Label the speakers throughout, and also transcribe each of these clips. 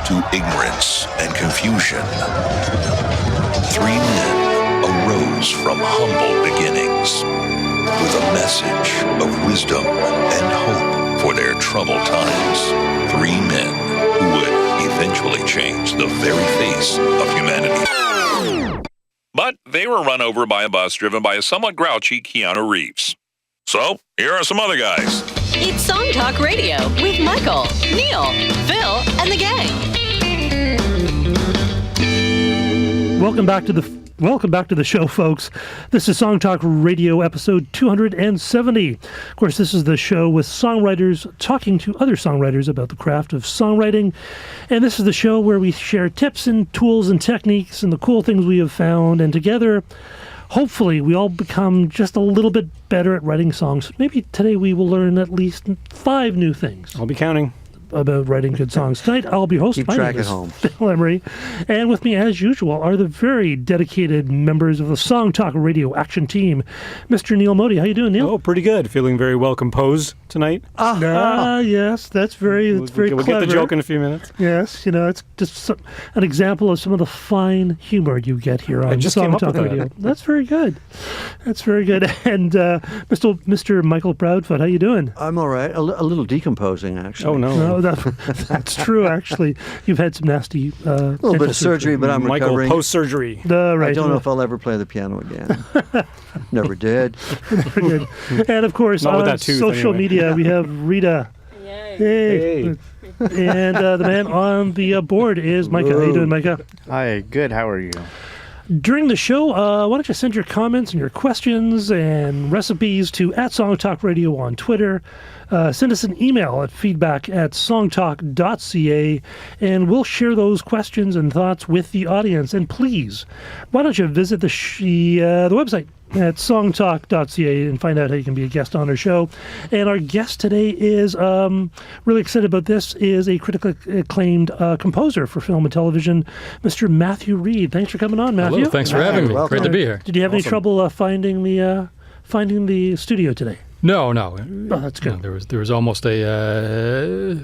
Speaker 1: to ignorance and confusion. Three men arose from humble beginnings with a message of wisdom and hope for their troubled times. Three men who would eventually change the very face of humanity. But they were run over by a bus driven by a somewhat grouchy Keanu Reeves. So, here are some other guys.
Speaker 2: It's SongTalk Radio with Michael, Neil, Phil, and the gang.
Speaker 3: Welcome back to the show, folks. This is SongTalk Radio episode 270. Of course, this is the show with songwriters talking to other songwriters about the craft of songwriting. And this is the show where we share tips and tools and techniques and the cool things we have found. And together, hopefully, we all become just a little bit better at writing songs. Maybe today we will learn at least 5 new things.
Speaker 4: I'll be counting.
Speaker 3: About writing good songs. Tonight, I'll be hosting.
Speaker 5: Keep track at home.
Speaker 3: Phil Emery. And with me, as usual, are the very dedicated members of the SongTalk Radio Action Team. Mr. Neil Modi. How you doing, Neil?
Speaker 4: Oh, pretty good. Feeling very well composed tonight.
Speaker 3: Yes, that's very clever.
Speaker 4: We'll get the joke in a few minutes.
Speaker 3: Yes, it's just an example of some of the fine humor you get here on SongTalk Radio. That's very good. That's very good. And Mr. Michael Proudfoot, how you doing?
Speaker 5: I'm all right. A little decomposing, actually.
Speaker 4: Oh, no.
Speaker 3: That's true, actually. You've had some nasty
Speaker 5: a little bit of surgery, but I'm
Speaker 4: Michael,
Speaker 5: recovering.
Speaker 4: Post-surgery.
Speaker 5: Right. I don't know if I'll ever play the piano again. Never did.
Speaker 3: Never did. And, of course, on social media, we have Rita.
Speaker 6: Yay.
Speaker 3: Hey. And the man on the board is Micah. How you doing, Micah?
Speaker 7: Hi, good. How are you?
Speaker 3: During the show, why don't you send your comments and your questions and recipes to @SongTalkRadio on Twitter. Send us an email at feedback@songtalk.ca, and we'll share those questions and thoughts with the audience. And please, why don't you visit the website at songtalk.ca and find out how you can be a guest on our show. And our guest today is, really excited about this, is a critically acclaimed composer for film and television, Mr. Matthew Reid. Thanks for coming on, Matthew.
Speaker 8: Hello, thanks for having me.
Speaker 5: Welcome.
Speaker 8: Great to be here.
Speaker 3: Did you have any trouble finding the studio today?
Speaker 8: No.
Speaker 3: Oh, that's good.
Speaker 8: No, there was almost a...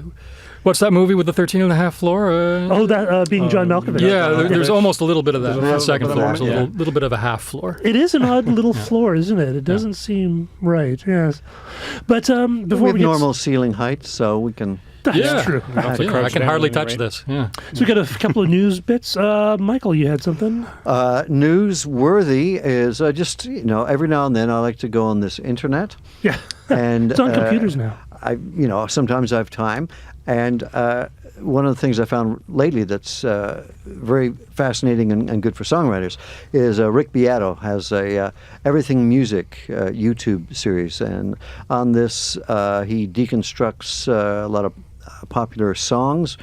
Speaker 8: what's that movie with the 13.5 floor?
Speaker 3: That being John Malkovich.
Speaker 8: Yeah, there's almost a little bit of that. The second floor
Speaker 5: floor,
Speaker 8: is a little bit of a half floor.
Speaker 3: It is an odd little floor, isn't it? It doesn't seem right, yes. But before
Speaker 5: we have normal ceiling height, so we can...
Speaker 3: That's true.
Speaker 8: I can hardly touch this. Yeah.
Speaker 3: So we got a couple of news bits. Michael, you had something?
Speaker 5: Newsworthy is just, every now and then I like to go on this internet.
Speaker 3: Yeah.
Speaker 5: And
Speaker 3: it's on computers now.
Speaker 5: Sometimes I have time. And one of the things I found lately that's very fascinating and good for songwriters is Rick Beato has a Everything Music YouTube series. And on this, he deconstructs a lot of popular songs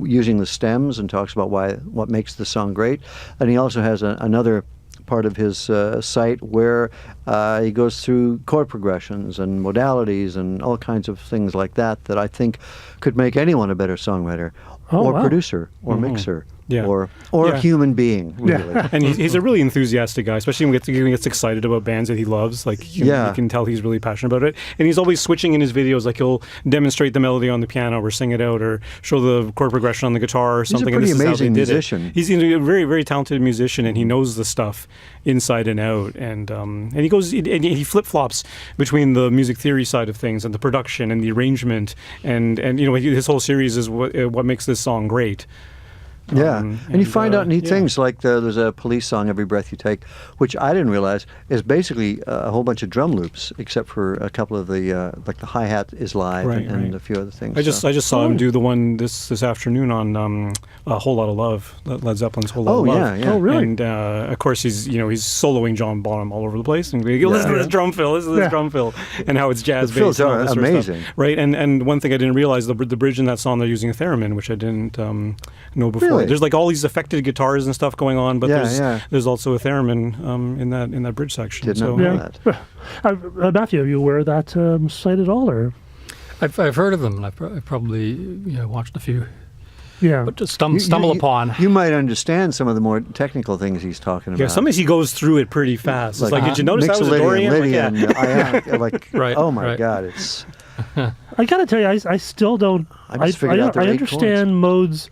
Speaker 5: using the stems and talks about what makes the song great. And he also has another part of his site where he goes through chord progressions and modalities and all kinds of things like that I think could make anyone a better songwriter producer or mixer.
Speaker 4: Yeah.
Speaker 5: Or a human being, really.
Speaker 4: Yeah. And he's a really enthusiastic guy, especially when he gets excited about bands that he loves. Like, you can tell he's really passionate about it. And he's always switching in his videos. Like, he'll demonstrate the melody on the piano or sing it out or show the chord progression on the guitar or something.
Speaker 5: He's a pretty amazing musician.
Speaker 4: He's a very, very talented musician, and he knows the stuff inside and out. And he goes and he flip-flops between the music theory side of things and the production and the arrangement. And his whole series is what makes this song great.
Speaker 5: Yeah, and you find out neat things, like there's a Police song, Every Breath You Take, which I didn't realize is basically a whole bunch of drum loops, except for a couple of the, like the hi-hat is live and a few other things.
Speaker 4: I just saw him do the one this afternoon on A Whole Lot of Love, Led Zeppelin's Whole Lot of Love.
Speaker 5: Yeah.
Speaker 3: Oh, really?
Speaker 4: And of course he's soloing John Bonham all over the place, and listen to this drum fill, and how it's jazz based.
Speaker 5: The fills are amazing,
Speaker 4: right? And one thing I didn't realize, the bridge in that song, they're using a theremin, which I didn't know before.
Speaker 5: Really?
Speaker 4: There's like all these affected guitars and stuff going on, but there's also a theremin in that bridge section.
Speaker 5: Did not know that.
Speaker 3: Matthew, are you aware of that site at all, or?
Speaker 8: I've heard of them, and I've probably watched a few.
Speaker 3: Yeah,
Speaker 8: but just stumble upon.
Speaker 5: You might understand some of the more technical things he's talking about.
Speaker 4: Yeah, sometimes he goes through it pretty fast. It's like, did you notice that was a Dorian?
Speaker 5: Oh my God, it's.
Speaker 3: I gotta tell you, I still don't. I understand modes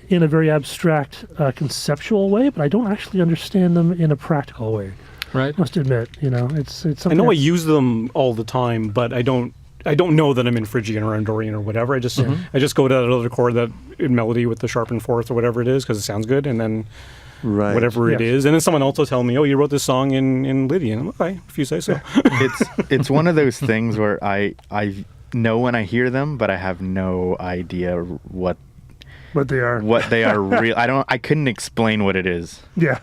Speaker 3: in a very abstract, conceptual way, but I don't actually understand them in a practical way.
Speaker 8: Right.
Speaker 3: Must admit, it's something.
Speaker 4: I know I use them all the time, but I don't know that I'm in Phrygian or Andorian or whatever. I just go to that other chord, that melody with the sharpened fourth or whatever it is, because it sounds good, and then whatever it is. And then someone else will tell me, oh, you wrote this song in Lydian. I'm okay, if you say so.
Speaker 6: It's one of those things where I know when I hear them, but I have no idea what
Speaker 3: they are.
Speaker 6: Real. I couldn't explain what it is.
Speaker 3: Yeah.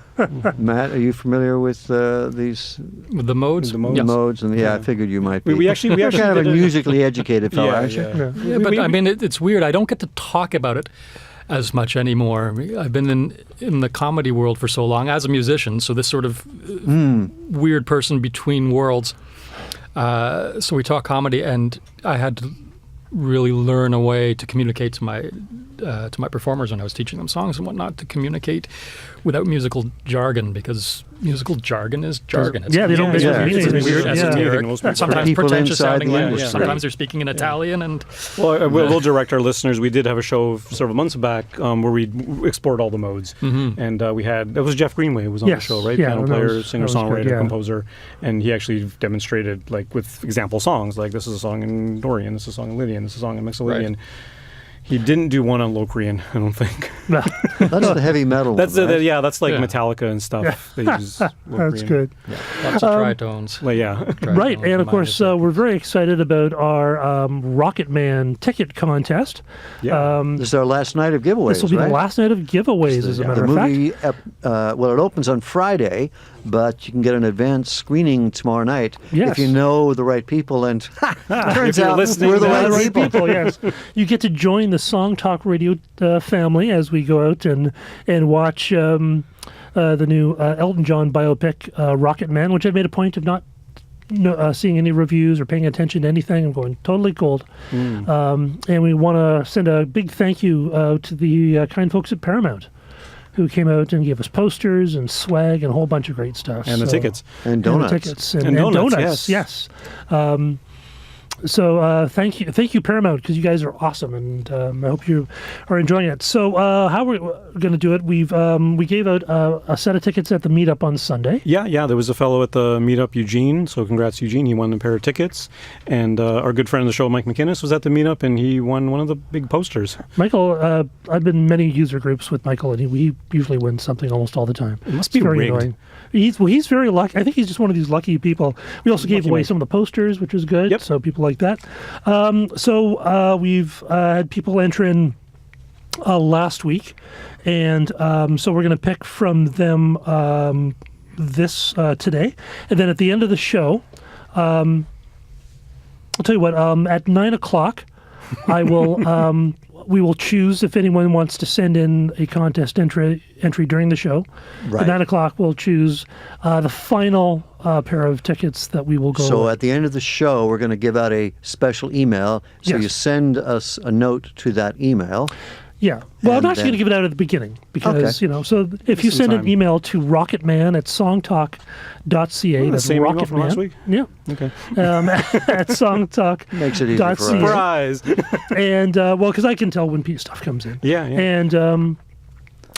Speaker 5: Matt, are you familiar with these
Speaker 8: With the modes?
Speaker 5: the modes? And I figured you might be.
Speaker 4: We actually
Speaker 5: kind of a
Speaker 4: did
Speaker 5: musically educated fellow, aren't you?
Speaker 8: Yeah, but I mean, it's weird. I don't get to talk about it as much anymore. I've been in the comedy world for so long as a musician, so this sort of weird person between worlds. So we talk comedy, and I had to really learn a way to communicate to my performers when I was teaching them songs and whatnot, to communicate without musical jargon, because musical jargon is jargon. It's
Speaker 3: they don't make
Speaker 8: weird.
Speaker 3: it
Speaker 8: It's weird, esoteric,
Speaker 4: Yeah.
Speaker 8: sometimes
Speaker 5: People
Speaker 8: pretentious
Speaker 5: inside
Speaker 8: sounding
Speaker 5: the
Speaker 8: language.
Speaker 5: industry.
Speaker 8: Sometimes they're speaking in Italian, and
Speaker 4: Well, we'll direct our listeners. We did have a show several months back where we explored all the modes, and it was Jeff Greenway who was on the show, right? Piano player, singer, songwriter, composer, and he actually demonstrated, like, with example songs, like this is a song in Dorian, this is a song in Lydian, this is a song in Mixolydian. He didn't do one on Locrian, I don't think.
Speaker 5: That's the heavy metal
Speaker 4: That's
Speaker 5: one, right?
Speaker 4: that's like Metallica and stuff. They use Locrian.
Speaker 3: That's good.
Speaker 8: lots of tritones.
Speaker 4: Well, yeah.
Speaker 3: Right, and of course, we're very excited about our Rocket Man ticket contest.
Speaker 4: Yeah.
Speaker 5: This is our last night of giveaways,
Speaker 3: This will be
Speaker 5: right?
Speaker 3: the last night of giveaways, as a matter
Speaker 5: The
Speaker 3: of fact.
Speaker 5: movie, it opens on Friday, but you can get an advanced screening tomorrow night if you know the right people. And turns
Speaker 4: you're
Speaker 5: out
Speaker 4: listening
Speaker 5: we're the
Speaker 4: to
Speaker 5: right people.
Speaker 3: Yes, you get to join the SongTalk Radio family as we go out and watch the new Elton John biopic, Rocket Man, which I've made a point of not seeing any reviews or paying attention to anything. I'm going totally cold. And we want to send a big thank you to the kind folks at Paramount, who came out and gave us posters and swag and a whole bunch of great stuff.
Speaker 4: And the tickets.
Speaker 5: And donuts.
Speaker 3: And the tickets.
Speaker 4: And donuts,
Speaker 3: yes. So thank you, Paramount, because you guys are awesome, and I hope you are enjoying it. So how we're going to do it? We gave out a set of tickets at the meetup on Sunday.
Speaker 4: Yeah. There was a fellow at the meetup, Eugene. So congrats, Eugene. He won a pair of tickets. And our good friend of the show, Mike McInnes, was at the meetup, and he won one of the big posters.
Speaker 3: Michael, I've been in many user groups with Michael, and he usually wins something almost all the time.
Speaker 4: It must be
Speaker 3: very
Speaker 4: rigged.
Speaker 3: annoying. He's very lucky. I think he's just one of these lucky people. We also gave away some of the posters, which was good.
Speaker 4: Yep.
Speaker 3: So people like that. So we've had people enter in last week, and so we're going to pick from them this today, and then at the end of the show, I'll tell you what. At 9:00, I will. We will choose if anyone wants to send in a contest entry during the show.
Speaker 5: Right.
Speaker 3: At 9:00, we'll choose the final pair of tickets that we will go.
Speaker 5: So at the end of the show, we're going to give out a special email. So
Speaker 3: Yes.
Speaker 5: you send us a note to that email.
Speaker 3: Yeah. Well, I'm
Speaker 5: And
Speaker 3: actually going to give it out at the begining because,
Speaker 5: Okay.
Speaker 3: so if you
Speaker 4: some
Speaker 3: send an
Speaker 4: time.
Speaker 3: email to rocketman@songtalk.ca, that's
Speaker 4: same email from
Speaker 3: rocketman.
Speaker 4: last week?
Speaker 3: Yeah.
Speaker 4: Okay.
Speaker 3: At songtalk.ca.
Speaker 5: Makes it easy for us.
Speaker 4: Surprise.
Speaker 3: And, because I can tell when stuff comes in.
Speaker 4: Yeah.
Speaker 3: And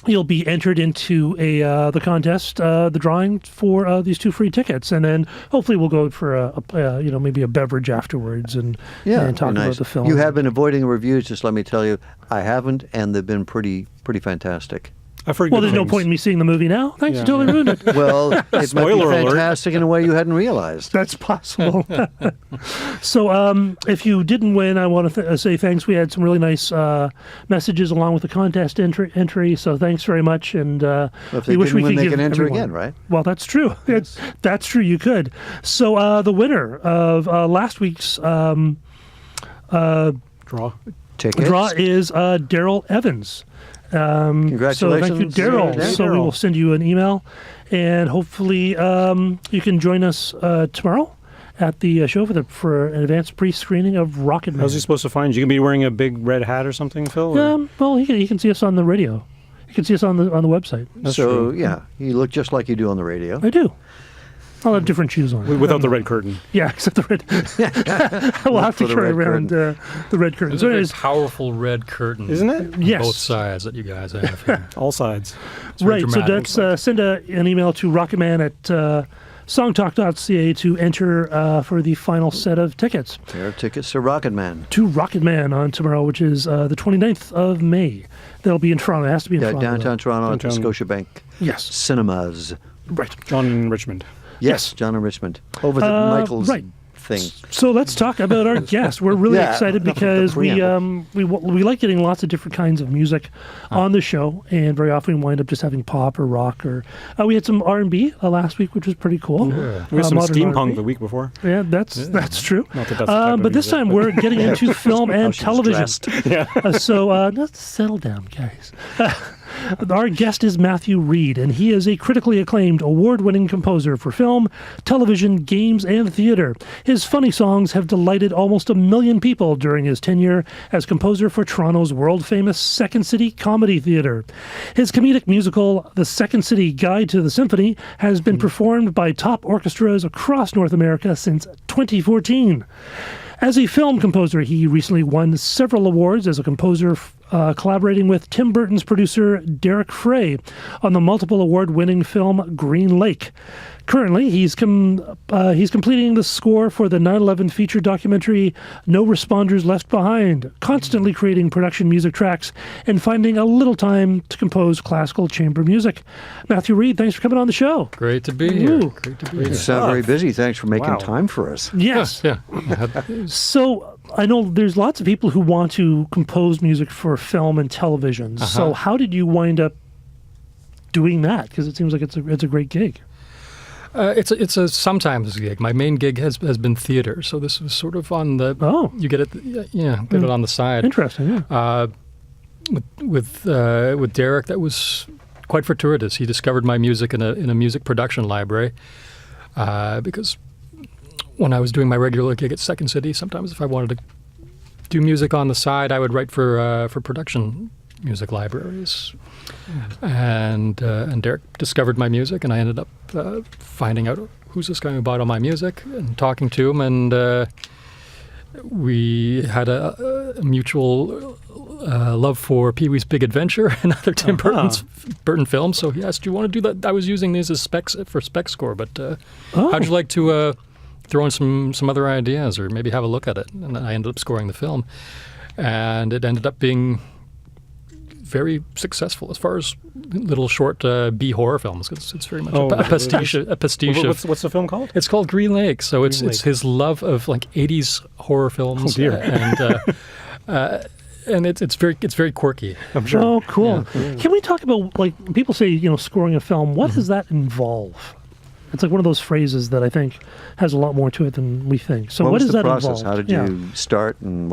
Speaker 3: you'll be entered into the contest, the drawing for these 2 free tickets, and then hopefully we'll go for maybe a beverage afterwards and talk
Speaker 5: nice.
Speaker 3: about the film.
Speaker 5: You have been avoiding reviews, just let me tell you. I haven't, and they've been pretty fantastic.
Speaker 4: I've heard
Speaker 3: Well,
Speaker 4: good
Speaker 3: there's no
Speaker 4: things.
Speaker 3: point in me seeing the movie now. Thanks,
Speaker 4: Yeah,
Speaker 3: you totally ruined it.
Speaker 5: Well, it might be
Speaker 4: Spoiler alert.
Speaker 5: fantastic in a way you hadn't realized.
Speaker 3: That's possible. So if you didn't win, I want to say thanks. We had some really nice messages along with the contest entry, so thanks very much. And
Speaker 5: Well, if they
Speaker 3: we wish
Speaker 5: didn't
Speaker 3: we
Speaker 5: win,
Speaker 3: could
Speaker 5: they
Speaker 3: give
Speaker 5: can enter
Speaker 3: everyone.
Speaker 5: again, right?
Speaker 3: Well, that's true. That's true. You could. So the winner of last week's
Speaker 4: Draw.
Speaker 5: Tickets.
Speaker 3: draw is Daryl Evans. So thank you,
Speaker 5: Congratulations,
Speaker 3: Daryl.
Speaker 5: Daryl.
Speaker 3: So we will send you an email, and hopefully you can join us tomorrow at the show for an advanced pre-screening of Rocket Man.
Speaker 4: How's he supposed to find you? You can be wearing a big red hat or something, Phil? Or?
Speaker 3: Well, he can see us on the radio. You can see us on the website.
Speaker 4: That's
Speaker 5: So,
Speaker 4: true.
Speaker 5: yeah, you look just like you do on the radio.
Speaker 3: I do. I'll have different shoes on.
Speaker 4: Without the red curtain.
Speaker 3: Yeah, except the red. I will have to
Speaker 5: for the
Speaker 3: carry
Speaker 5: red
Speaker 3: around the red curtain.
Speaker 8: It's
Speaker 3: So
Speaker 8: a very
Speaker 3: anyways,
Speaker 8: powerful red curtain.
Speaker 4: Isn't it?
Speaker 3: yes.
Speaker 8: Both sides that you guys have here.
Speaker 4: All sides.
Speaker 8: It's very
Speaker 3: Right, so
Speaker 8: dramatic.
Speaker 3: that's send an email to Rocketman at songtalk.ca to enter for the final set of tickets
Speaker 5: Pair of tickets to Rocket Man.
Speaker 3: to Rocketman on tomorrow, which is the 29th of May. That'll be in Toronto. It has to be in
Speaker 5: Yeah,
Speaker 3: Toronto.
Speaker 5: downtown Toronto at the
Speaker 4: Downtown.
Speaker 5: Scotiabank
Speaker 3: Yes,
Speaker 5: Cinemas.
Speaker 3: right.
Speaker 4: John in Richmond.
Speaker 5: Yes, John and Richmond. Over the Michael's
Speaker 3: right.
Speaker 5: thing.
Speaker 3: So let's talk about our guest. We're really
Speaker 5: Yeah,
Speaker 3: excited
Speaker 5: enough of the
Speaker 3: because we
Speaker 5: preamble.
Speaker 3: like getting lots of different kinds of music on the show, and very often we wind up just having pop or rock or we had some R&B last week, which was pretty cool.
Speaker 4: We had some
Speaker 3: modern
Speaker 4: steampunk
Speaker 3: R&B.
Speaker 4: the week before.
Speaker 3: Yeah, that's true.
Speaker 4: Not that that's the type of
Speaker 3: But this
Speaker 4: music,
Speaker 3: time
Speaker 4: but-
Speaker 3: we're getting into film and
Speaker 5: she's
Speaker 3: television.
Speaker 5: dressed.
Speaker 3: So let's settle down, guys. Our guest is Matthew Reid, and he is a critically acclaimed, award-winning composer for film, television, games, and theater. His funny songs have delighted almost 1 million people during his tenure as composer for Toronto's world-famous Second City Comedy Theatre. His comedic musical, The Second City Guide to the Symphony, has been performed by top orchestras across North America since 2014. As a film composer, he recently won several awards as a composer, collaborating with Tim Burton's producer Derek Frey on the multiple award-winning film Green Lake. Currently, he's completing the score for the 9/11 feature documentary No Responders Left Behind, constantly creating production music tracks and finding a little time to compose classical chamber music. Matthew Reid, thanks for coming on the show.
Speaker 8: Great to be here.
Speaker 3: Ooh.
Speaker 8: Great to be
Speaker 5: You
Speaker 8: here.
Speaker 5: sound very busy. Thanks for making
Speaker 4: Wow.
Speaker 5: time for us.
Speaker 3: Yes.
Speaker 8: Yeah.
Speaker 3: So I know there's lots of people who want to compose music for film and television. So how did you wind up doing that? Because it seems like it's a great gig.
Speaker 8: It's a sometimes gig. My main gig has been theater, so this was sort of on the.
Speaker 3: Oh.
Speaker 8: You get it, get it on the side.
Speaker 3: Interesting. Yeah.
Speaker 8: With Derek, that was quite fortuitous. He discovered my music in a music production library, because when I was doing my regular gig at Second City, sometimes if I wanted to do music on the side, I would write for production music libraries. And Derek discovered my music, and I ended up finding out who's this guy who bought all my music and talking to him, and we had a mutual love for Pee-wee's Big Adventure and other Tim Burton films. So he asked, "Do you want to do that?" I was using these as specs for spec score, but how'd you like to throw in some other ideas, or maybe have a look at it? And I ended up scoring the film, and it ended up being very successful as far as little short B horror films. It's very much a pastiche. A pastiche.
Speaker 4: What's the film called?
Speaker 8: It's called Green Lake. So it's
Speaker 4: Lake.
Speaker 8: his love of like 80s horror films.
Speaker 4: Oh, dear.
Speaker 8: And it's very quirky.
Speaker 4: I'm sure.
Speaker 3: Oh, cool. Can we talk about, like, people say, scoring a film? What does that involve? It's like one of those phrases that I think has a lot more to it than we think. So what
Speaker 5: was
Speaker 3: does
Speaker 5: the
Speaker 3: that
Speaker 5: process?
Speaker 3: involve?
Speaker 5: How did you start and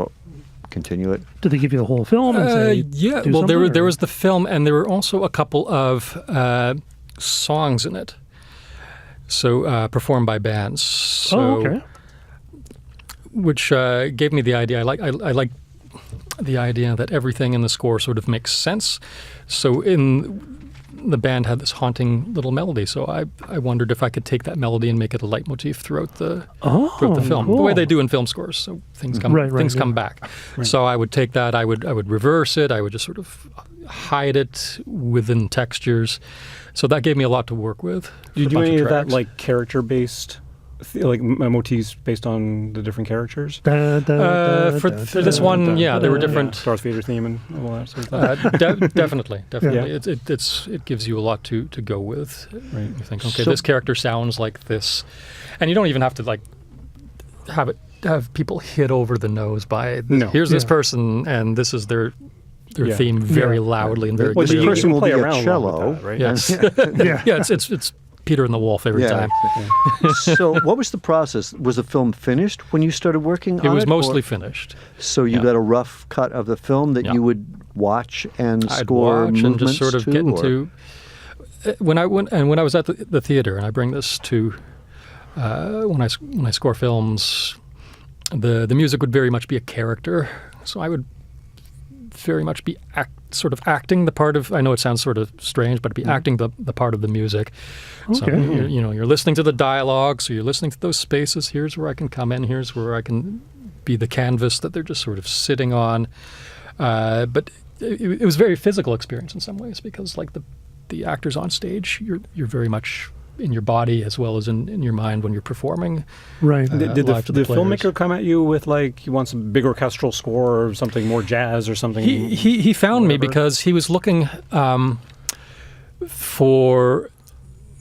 Speaker 5: continue it?
Speaker 3: Did they give you the whole film and say,
Speaker 8: Yeah,
Speaker 3: do
Speaker 8: well, there
Speaker 3: something, or-
Speaker 8: was the film, and there were also a couple of songs in it. So performed by bands. So,
Speaker 3: okay.
Speaker 8: Which gave me the idea. I like the idea that everything in the score sort of makes sense. So the band had this haunting little melody, so I wondered if I could take that melody and make it a leitmotif throughout the film,
Speaker 3: cool.
Speaker 8: the way they do in film scores. So things come back.
Speaker 4: Right.
Speaker 8: So I would take that, I would reverse it, I would just sort of hide it within textures. So that gave me a lot to work with.
Speaker 4: Do you
Speaker 8: for a
Speaker 4: do
Speaker 8: bunch
Speaker 4: any
Speaker 8: of
Speaker 4: of that
Speaker 8: tracks.
Speaker 4: like character-based, like motifs based on the different characters?
Speaker 8: For this one, yeah, there were different.
Speaker 4: Darth Vader theme and all that sort of stuff.
Speaker 8: Definitely.
Speaker 4: Yeah.
Speaker 8: It gives you a lot to go with.
Speaker 4: Right.
Speaker 8: You think, okay,
Speaker 5: So-
Speaker 8: this character sounds like this, and you don't even have to like have people hit over the nose by
Speaker 4: No.
Speaker 8: here's this
Speaker 3: Yeah.
Speaker 8: person and this is their
Speaker 4: Yeah.
Speaker 8: theme very loudly and very
Speaker 5: Well,
Speaker 8: clearly.
Speaker 5: the person will
Speaker 4: play
Speaker 5: be a
Speaker 4: around
Speaker 5: cello.
Speaker 4: with that, right?
Speaker 8: Yes.
Speaker 3: Yeah.
Speaker 8: Yeah, it's Peter and the Wolf every
Speaker 5: Yeah.
Speaker 8: time.
Speaker 5: So what was the process? Was the film finished when you started working on it?
Speaker 8: It was
Speaker 5: or-
Speaker 8: mostly finished.
Speaker 5: So you
Speaker 8: yeah.
Speaker 5: got a rough cut of the film that
Speaker 8: Yeah.
Speaker 5: you would watch and
Speaker 8: I'd
Speaker 5: score
Speaker 8: watch and
Speaker 5: movements
Speaker 8: just sort of
Speaker 5: to,
Speaker 8: get
Speaker 5: or-
Speaker 8: into when I was at the theater, and I bring this to when I score films, the music would very much be a character. So I would very much be sort of acting the part of, I know it sounds sort of strange, but be acting the part of the music. So
Speaker 3: Okay.
Speaker 8: you're listening to the dialogue, so you're listening to those spaces. Here's where I can come in. Here's where I can be the canvas that they're just sort of sitting on. But it was a very physical experience in some ways, because like the actors on stage, you're very much in your body as well as in your mind when you're performing.
Speaker 3: Right.
Speaker 4: Did
Speaker 8: live to the players.
Speaker 4: filmmaker come at you with like, he wants a big orchestral score or something more jazz or something?
Speaker 8: He found me because he was looking for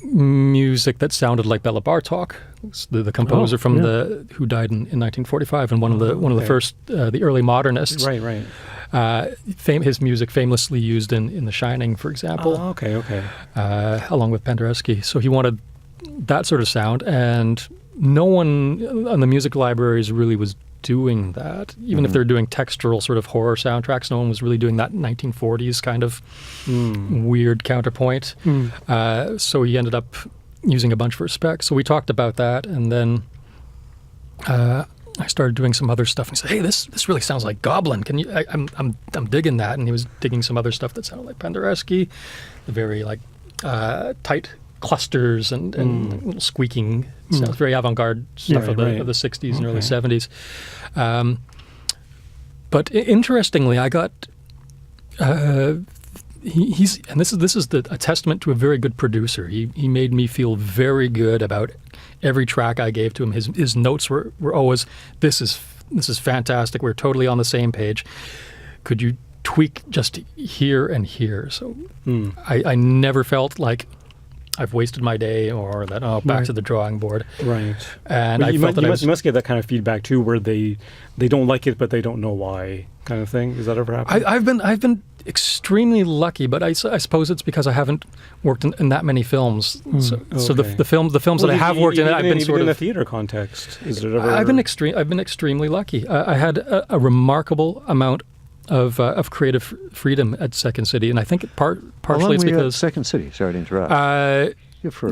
Speaker 8: music that sounded like Bela Bartok, the composer who died in 1945, and one of the first the early modernists.
Speaker 4: Right.
Speaker 8: His music famously used in The Shining, for example.
Speaker 4: Oh, okay.
Speaker 8: Along with Penderecki. So he wanted that sort of sound, and no one on the music libraries really was doing that. Even if they're doing textural sort of horror soundtracks, no one was really doing that 1940s kind of weird counterpoint. So he ended up using a bunch for specs. So we talked about that, and then I started doing some other stuff, and he said, "Hey, this really sounds like Goblin. Can you? I'm digging that." And he was digging some other stuff that sounded like Penderecki, the very like tight clusters and little squeaking sounds, very avant-garde stuff of the 60s and early 70s. But interestingly, I got he's and this is a testament to a very good producer. He made me feel very good about every track I gave to him. His notes were always, this is fantastic. We're totally on the same page. Could you tweak just here and here? So I never felt like I've wasted my day, or that back to the drawing board.
Speaker 4: Right.
Speaker 8: And
Speaker 4: you must get that kind of feedback too, where they don't like it but they don't know why, kind of thing. Has that ever happened?
Speaker 8: I've been extremely lucky, but I suppose it's because I haven't worked in that many films. So the films that I have worked in, I've been sort of
Speaker 4: in a theater context. Is it ever?
Speaker 8: I've been extremely lucky. I had a remarkable amount of creative freedom at Second City, and I think partially it's because
Speaker 5: Second City. Sorry to interrupt.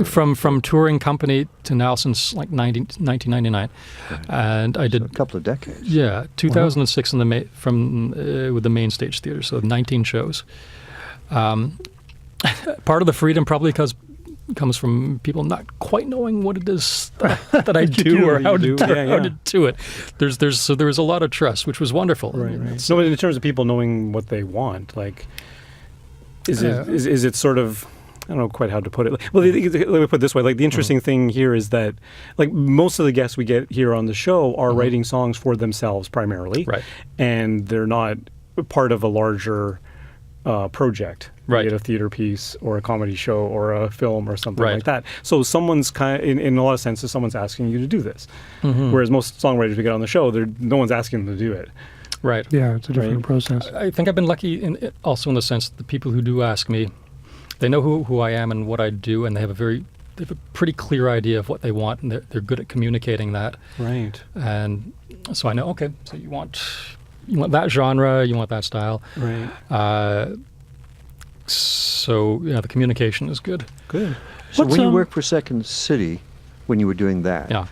Speaker 8: From touring company to now since like 1999, and I did
Speaker 5: a couple of decades.
Speaker 8: Yeah, 2006 in with the Main Stage Theater, so 19 shows. Part of the freedom probably comes from people not quite knowing what it is that I do or how to do it. There was a lot of trust, which was wonderful.
Speaker 4: Right. So in terms of people knowing what they want, like, is it sort of, I don't know quite how to put it. Well, let me put it this way. Like, the interesting thing here is that, like, most of the guests we get here on the show are writing songs for themselves primarily,
Speaker 8: right? And
Speaker 4: they're not part of a larger project,
Speaker 8: right?
Speaker 4: A theater piece or a comedy show or a film or something like that. So someone's in a lot of senses, someone's asking you to do this. Whereas most songwriters we get on the show, no one's asking them to do it.
Speaker 8: Right.
Speaker 3: Yeah, it's a different process.
Speaker 8: I think I've been lucky also in the sense that the people who do ask me, they know who I am and what I do, and they have a pretty clear idea of what they want, and they're good at communicating that.
Speaker 4: Right.
Speaker 8: And so I know, okay, so you want that genre, you want that style.
Speaker 4: Right.
Speaker 8: So the communication is good.
Speaker 4: Good.
Speaker 5: So when you worked for Second City, when you were doing that,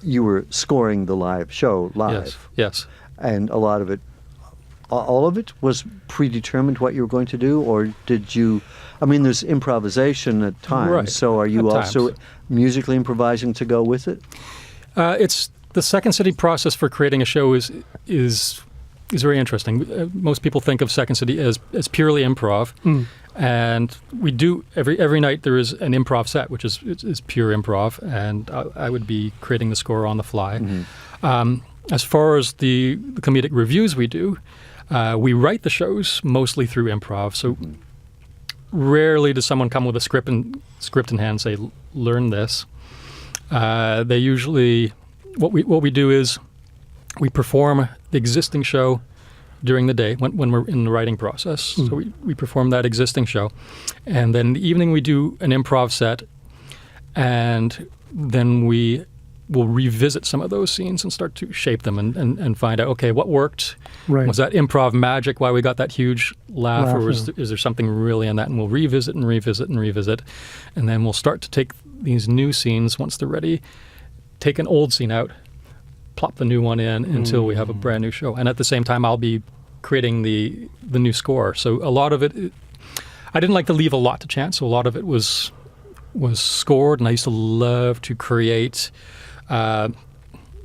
Speaker 5: you were scoring the live show live.
Speaker 8: Yes.
Speaker 5: And a lot of it, all of it was predetermined what you were going to do, or did you? I mean, there's improvisation at times.
Speaker 8: Right.
Speaker 5: So are you
Speaker 8: At
Speaker 5: also
Speaker 8: times.
Speaker 5: musically improvising to go with it?
Speaker 8: It's the Second City process for creating a show is very interesting. Most people think of Second City as purely improv, and we do every night there is an improv set, which is pure improv, and I would be creating the score on the fly. As far as the comedic reviews we do, we write the shows mostly through improv. So rarely does someone come with a script in hand and say, "Learn this." They usually what we do is we perform the existing show during the day when we're in the writing process. So we perform that existing show, and then in the evening we do an improv set, and then we will revisit some of those scenes and start to shape them and find out, okay, what worked?
Speaker 3: Right.
Speaker 8: Was that improv magic, why we got that huge laugh, or is there something really in that? And we'll revisit and revisit and revisit, and then we'll start to take these new scenes once they're ready, take an old scene out, plop the new one in until we have a brand new show. And at the same time, I'll be creating the new score. So a lot of it, I didn't like to leave a lot to chance. So a lot of it was scored, and I used to love to create,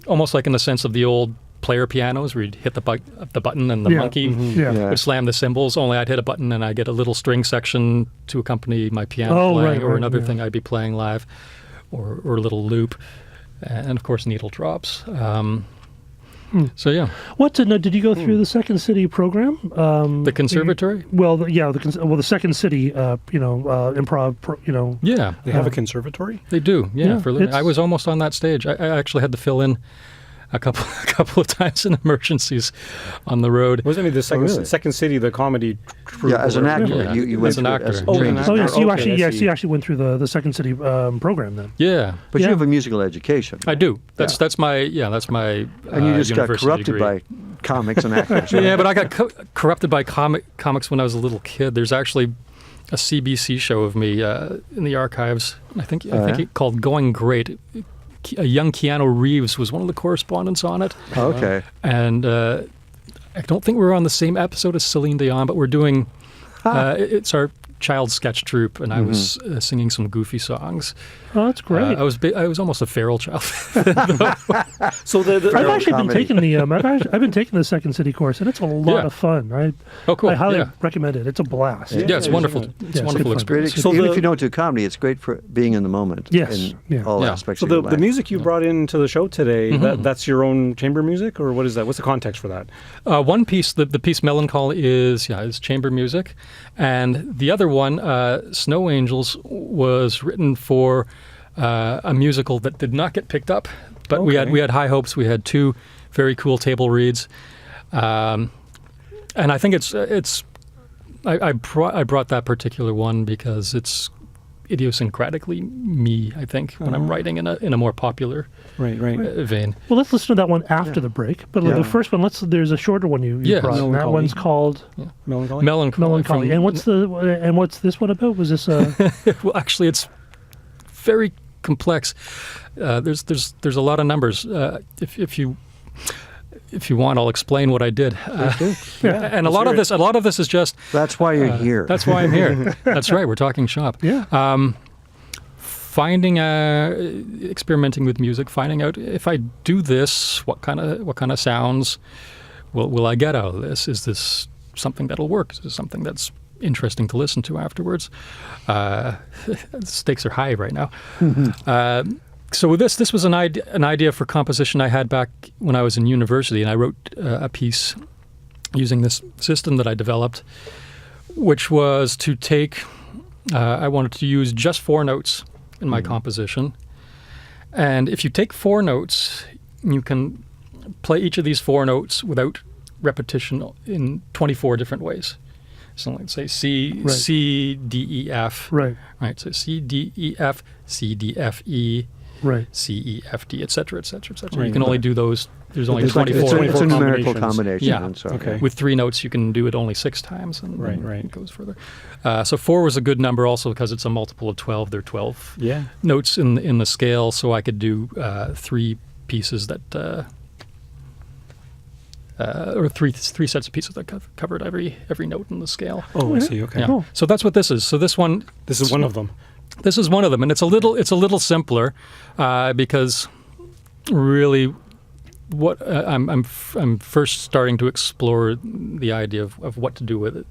Speaker 8: almost like in the sense of the old player pianos, where you'd hit the button and the monkey
Speaker 3: Yeah.
Speaker 8: would slam the cymbals. Only I'd hit a button and I'd get a little string section to accompany my piano playing, or another thing I'd be playing live, or a little loop, and of course needle drops. So yeah,
Speaker 3: Did you go through the Second City program?
Speaker 8: the conservatory.
Speaker 3: The Second City, improv.
Speaker 8: Yeah,
Speaker 4: They have a conservatory?
Speaker 8: they do. Yeah, for living.
Speaker 3: it's-
Speaker 8: I was almost on that stage. I actually had to fill in a couple of times in emergencies on the road.
Speaker 4: Wasn't it the
Speaker 5: really?
Speaker 4: Second City, the comedy troupe?
Speaker 5: Yeah, as an
Speaker 4: or-
Speaker 5: actor,
Speaker 8: Yeah.
Speaker 5: you went
Speaker 8: As an
Speaker 5: through it
Speaker 8: actor.
Speaker 5: as a
Speaker 4: Oh,
Speaker 5: trained
Speaker 4: an
Speaker 5: actor.
Speaker 3: Oh, yes, you
Speaker 4: Okay,
Speaker 3: actually,
Speaker 4: I see.
Speaker 3: you actually went through the Second City program then.
Speaker 8: Yeah,
Speaker 5: But you
Speaker 3: Yeah.
Speaker 5: have a musical education.
Speaker 8: I do. That's my
Speaker 5: And you just got
Speaker 8: university
Speaker 5: corrupted
Speaker 8: degree.
Speaker 5: by comics and actors. Right?
Speaker 8: Yeah, but I got corrupted by comics when I was a little kid. There's actually a CBC show of me in the archives. I think it called Going Great. A young Keanu Reeves was one of the correspondents on it.
Speaker 5: Okay.
Speaker 8: And I don't think we're on the same episode as Celine Dion, but we're doing it's our child sketch troupe, and I was singing some goofy songs.
Speaker 3: Oh, that's great.
Speaker 8: I was almost a feral child.
Speaker 4: So
Speaker 3: I've actually been
Speaker 5: comedy.
Speaker 3: taking the I've been taking the Second City course, and it's a lot
Speaker 8: Yeah.
Speaker 3: of fun.
Speaker 8: Oh, cool.
Speaker 3: I highly
Speaker 8: Yeah.
Speaker 3: recommend it. It's a blast.
Speaker 8: Yeah, it's wonderful.
Speaker 3: Yeah,
Speaker 8: It's a
Speaker 3: it's
Speaker 8: wonderful
Speaker 3: good fun.
Speaker 5: Great
Speaker 8: experience.
Speaker 5: ex-
Speaker 4: So
Speaker 5: Even
Speaker 4: the-
Speaker 5: if you don't do comedy, it's great for being in the moment.
Speaker 3: Yes,
Speaker 5: In
Speaker 3: yeah.
Speaker 5: all
Speaker 8: Yeah.
Speaker 5: aspects
Speaker 4: So
Speaker 5: of your
Speaker 4: the
Speaker 5: life.
Speaker 4: music you brought into the show today, that's your own chamber music, or what is that? What's the context for that?
Speaker 8: One piece, the piece Melancholy, is chamber music, and the other one, Snow Angels, was written for a musical that did not get picked up, but we had high hopes. We had two very cool table reads, and I think I brought that particular one because it's idiosyncratically me. I think when I'm writing in a more popular
Speaker 4: Right.
Speaker 8: vein.
Speaker 3: Well, let's listen to that one after the break. But the first one, there's a shorter one you
Speaker 8: Yeah.
Speaker 3: brought. And that
Speaker 4: Melancholy.
Speaker 3: one's called
Speaker 4: Melancholy?
Speaker 8: Melancholy.
Speaker 3: Melancholy. And what's this one about? Was this
Speaker 8: Well, actually, it's very complex. There's a lot of numbers. If you want, I'll explain what I did. And a lot of this is just.
Speaker 5: That's why you're here.
Speaker 8: That's why I'm here. That's right. We're talking shop.
Speaker 3: Yeah.
Speaker 8: Finding, experimenting with music, finding out if I do this, what kind of sounds will I get out of this? Is this something that'll work? Is this something that's interesting to listen to afterwards? The stakes are high right now. So this was an idea for composition I had back when I was in university, and I wrote a piece using this system that I developed, which was to take. I wanted to use just 4 notes in my composition, and if you take 4 notes, you can play each of these 4 notes without repetition in 24 different ways. So let's say C, D, E, F.
Speaker 3: right?
Speaker 8: Right. So C, D, E, F, C, D, F, E,
Speaker 3: Right.
Speaker 8: C, E, F, D, et cetera, et cetera, et cetera.
Speaker 4: Right.
Speaker 8: You can only do those. There's only
Speaker 5: It's like
Speaker 8: 24.
Speaker 5: it's a numerical
Speaker 4: combinations.
Speaker 5: combination.
Speaker 8: Yeah.
Speaker 5: And so,
Speaker 4: Okay.
Speaker 8: With 3 notes, you can do it only 6 times, and
Speaker 4: Right,
Speaker 8: then
Speaker 4: right.
Speaker 8: it goes further. So 4 was a good number also because it's a multiple of 12. There are 12
Speaker 4: Yeah.
Speaker 8: notes in the scale, so I could do 3 pieces that, or three sets of pieces that covered every note in the scale.
Speaker 4: Oh, I see. Okay.
Speaker 8: Yeah.
Speaker 3: Cool.
Speaker 8: So that's what this is. So this one,
Speaker 4: This is one of them.
Speaker 8: this is one of them, and it's a little simpler because really, what I'm first starting to explore the idea of what to do with it.